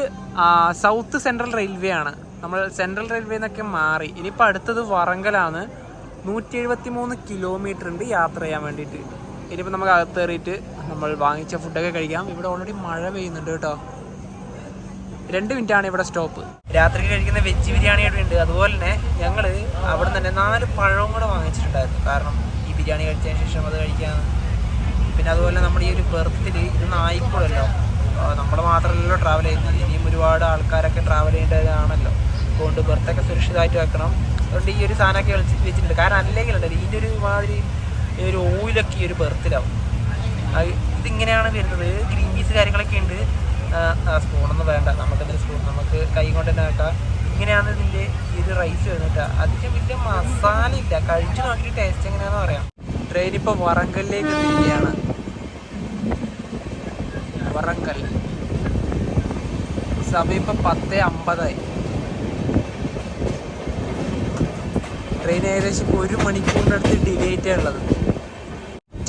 A: സൗത്ത് സെൻട്രൽ റെയിൽവേ ആണ്. നമ്മൾ സെൻട്രൽ റെയിൽവേ നിന്നൊക്കെ മാറി. ഇനിയിപ്പോൾ അടുത്തത് വറങ്കലാണ്. 173 കിലോമീറ്റർ ഉണ്ട് യാത്ര ചെയ്യാൻ വേണ്ടിയിട്ട്. ഇനിയിപ്പോൾ നമുക്ക് അകത്ത് കയറിയിട്ട് നമ്മൾ വാങ്ങിച്ച ഫുഡൊക്കെ കഴിക്കാം. ഇവിടെ ഓൾറെഡി മഴ പെയ്യുന്നുണ്ട് കേട്ടോ. 2 മിനിറ്റാണ് ഇവിടെ സ്റ്റോപ്പ്. രാത്രി കഴിക്കുന്ന വെജ് ബിരിയാണിയൊക്കെ ഉണ്ട്. അതുപോലെ തന്നെ ഞങ്ങൾ അവിടെ നിന്ന് തന്നെ 4 പഴവും കൂടെ വാങ്ങിച്ചിട്ടുണ്ടായിരുന്നു. കാരണം ഈ ബിരിയാണി കഴിച്ചതിന് ശേഷം അത് കഴിക്കാൻ. പിന്നെ അതുപോലെ നമ്മുടെ ഈ ഒരു ബർത്തിൽ ഇതൊന്നും ആയിക്കോളല്ലോ, നമ്മൾ മാത്രമല്ലല്ലോ ട്രാവൽ ചെയ്യുന്നത്. ഇനിയും ഒരുപാട് ആൾക്കാരൊക്കെ ട്രാവൽ ചെയ്യേണ്ടതാണല്ലോ. അതുകൊണ്ട് ബർത്തൊക്കെ സുരക്ഷിതമായിട്ട് വെക്കണം. അതുകൊണ്ട് ഈ ഒരു സാധനമൊക്കെ വെച്ചിട്ടുണ്ട്. കാരണം അല്ലെങ്കിൽ ഉണ്ടല്ലോ ഇതിൻ്റെ ഒരു മാതിരി ഒരു ഓയിലൊക്കെ ഈ ഒരു ബർത്തിലാവും. ഇതിങ്ങനെയാണ് വരുന്നത്. ഗ്രീൻ പീസ് കാര്യങ്ങളൊക്കെ ഉണ്ട്. സ്പൂണൊന്നും വേണ്ട, നമുക്കെന്തൊരു സ്പൂൺ, നമുക്ക് കൈ കൊണ്ട് തന്നെ ആക്കാം. ഇങ്ങനെയാണ് ഇതിൻ്റെ ഈ ഒരു റൈസ് വരുന്നത്. അതിന് വലിയ മസാല ഇല്ല. കഴിച്ചു നോക്കി ടേസ്റ്റ് എങ്ങനെയാണെന്ന് പറയാം. ട്രെയിൻ ഇപ്പോൾ വറങ്കലിലേക്ക് എത്തിയിരിക്കുകയാണ്. വറങ്കൽ. സമയം ഇപ്പോൾ 10:50. ട്രെയിൻ ഏകദേശം 1 മണിക്കൂറിൻ്റെ അടുത്ത് ഡിലേ ആയിട്ടാണ് ഉള്ളത്.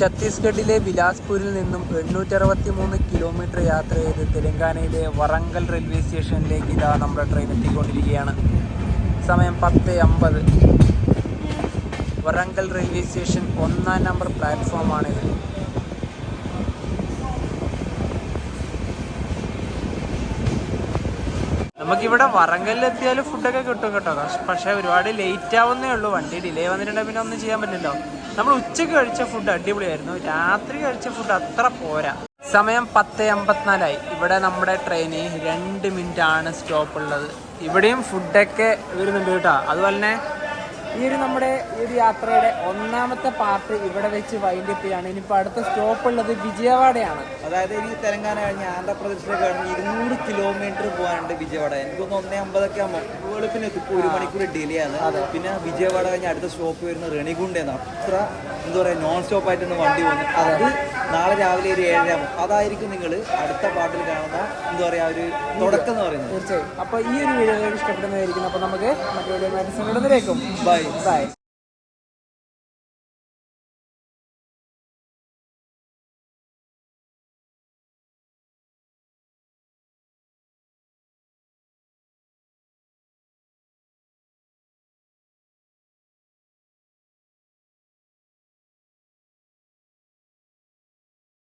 A: ഛത്തീസ്ഗഡിലെ ബിലാസ്പൂരിൽ നിന്നും 863 കിലോമീറ്റർ യാത്ര ചെയ്ത് തെലങ്കാനയിലെ വറങ്കൽ റെയിൽവേ സ്റ്റേഷനിലേക്ക് ഇതാ നമ്മുടെ ട്രെയിൻ എത്തിക്കൊണ്ടിരിക്കുകയാണ്. സമയം 10:50. വറങ്കൽ റെയിൽവേ സ്റ്റേഷൻ 1-ാം നമ്പർ പ്ലാറ്റ്ഫോമാണിത്. നമുക്കിവിടെ വറങ്കലിലെത്തിയാൽ ഫുഡൊക്കെ കിട്ടും കേട്ടോ. പക്ഷേ ഒരുപാട് ലേറ്റ് ആവുന്നേ ഉള്ളൂ. വണ്ടി ഡിലേ വന്നിട്ടുണ്ടെങ്കിൽ പിന്നെ ഒന്നും ചെയ്യാൻ പറ്റില്ലല്ലോ. നമ്മൾ ഉച്ചയ്ക്ക് കഴിച്ച ഫുഡ് അടിപൊളിയായിരുന്നു. രാത്രി കഴിച്ച ഫുഡ് അത്ര പോരാ. സമയം 10:54. ഇവിടെ നമ്മുടെ ട്രെയിന് 2 മിനിറ്റാണ് സ്റ്റോപ്പ് ഉള്ളത്. ഇവിടെയും ഫുഡൊക്കെ വരുന്നുണ്ട് കേട്ടോ. അതുപോലെ തന്നെ ഈ ഒരു നമ്മുടെ ഈ ഒരു യാത്രയുടെ 1-ാമത്തെ പാർട്ട് ഇവിടെ വെച്ച് വൈൻഡ് അപ്പ് ചെയ്യാണ്. ഇനിയിപ്പോൾ അടുത്ത സ്റ്റോപ്പ് ഉള്ളത് വിജയവാഡയാണ്.
B: അതായത് ഈ തെലങ്കാന കഴിഞ്ഞ് ആന്ധ്രാപ്രദേശിലേക്ക് കഴിഞ്ഞ് 200 കിലോമീറ്റർ പോകാനുണ്ട് വിജയവാഡ. എനിക്കൊന്ന് 1:50 ആകുമ്പോൾ വെളുപ്പിന് എത്തും. 1 മണിക്കൂർ ഡിലേ ആണ്. പിന്നെ വിജയവാഡ കഴിഞ്ഞ് അടുത്ത സ്റ്റോപ്പ് വരുന്നത് റെണിഗുണ്ടയാണ്. അത്ര എന്താ പറയുക നോൺ സ്റ്റോപ്പ് ആയിട്ടാണ് വണ്ടി പോകുന്നത്. അത് നാളെ രാവിലെ ഒരു 7:30 ആകും. അതായിരിക്കും നിങ്ങൾ അടുത്ത പാട്ടിൽ കാണുന്ന എന്താ പറയുക ഒരു തുടക്കം എന്ന് പറയുന്നത്.
A: തീർച്ചയായും. അപ്പോൾ ഈ ഒരു വീഡിയോ ഇഷ്ടപ്പെടുന്നതായിരിക്കും. അപ്പോൾ നമുക്ക് മറ്റൊരു ബൈ.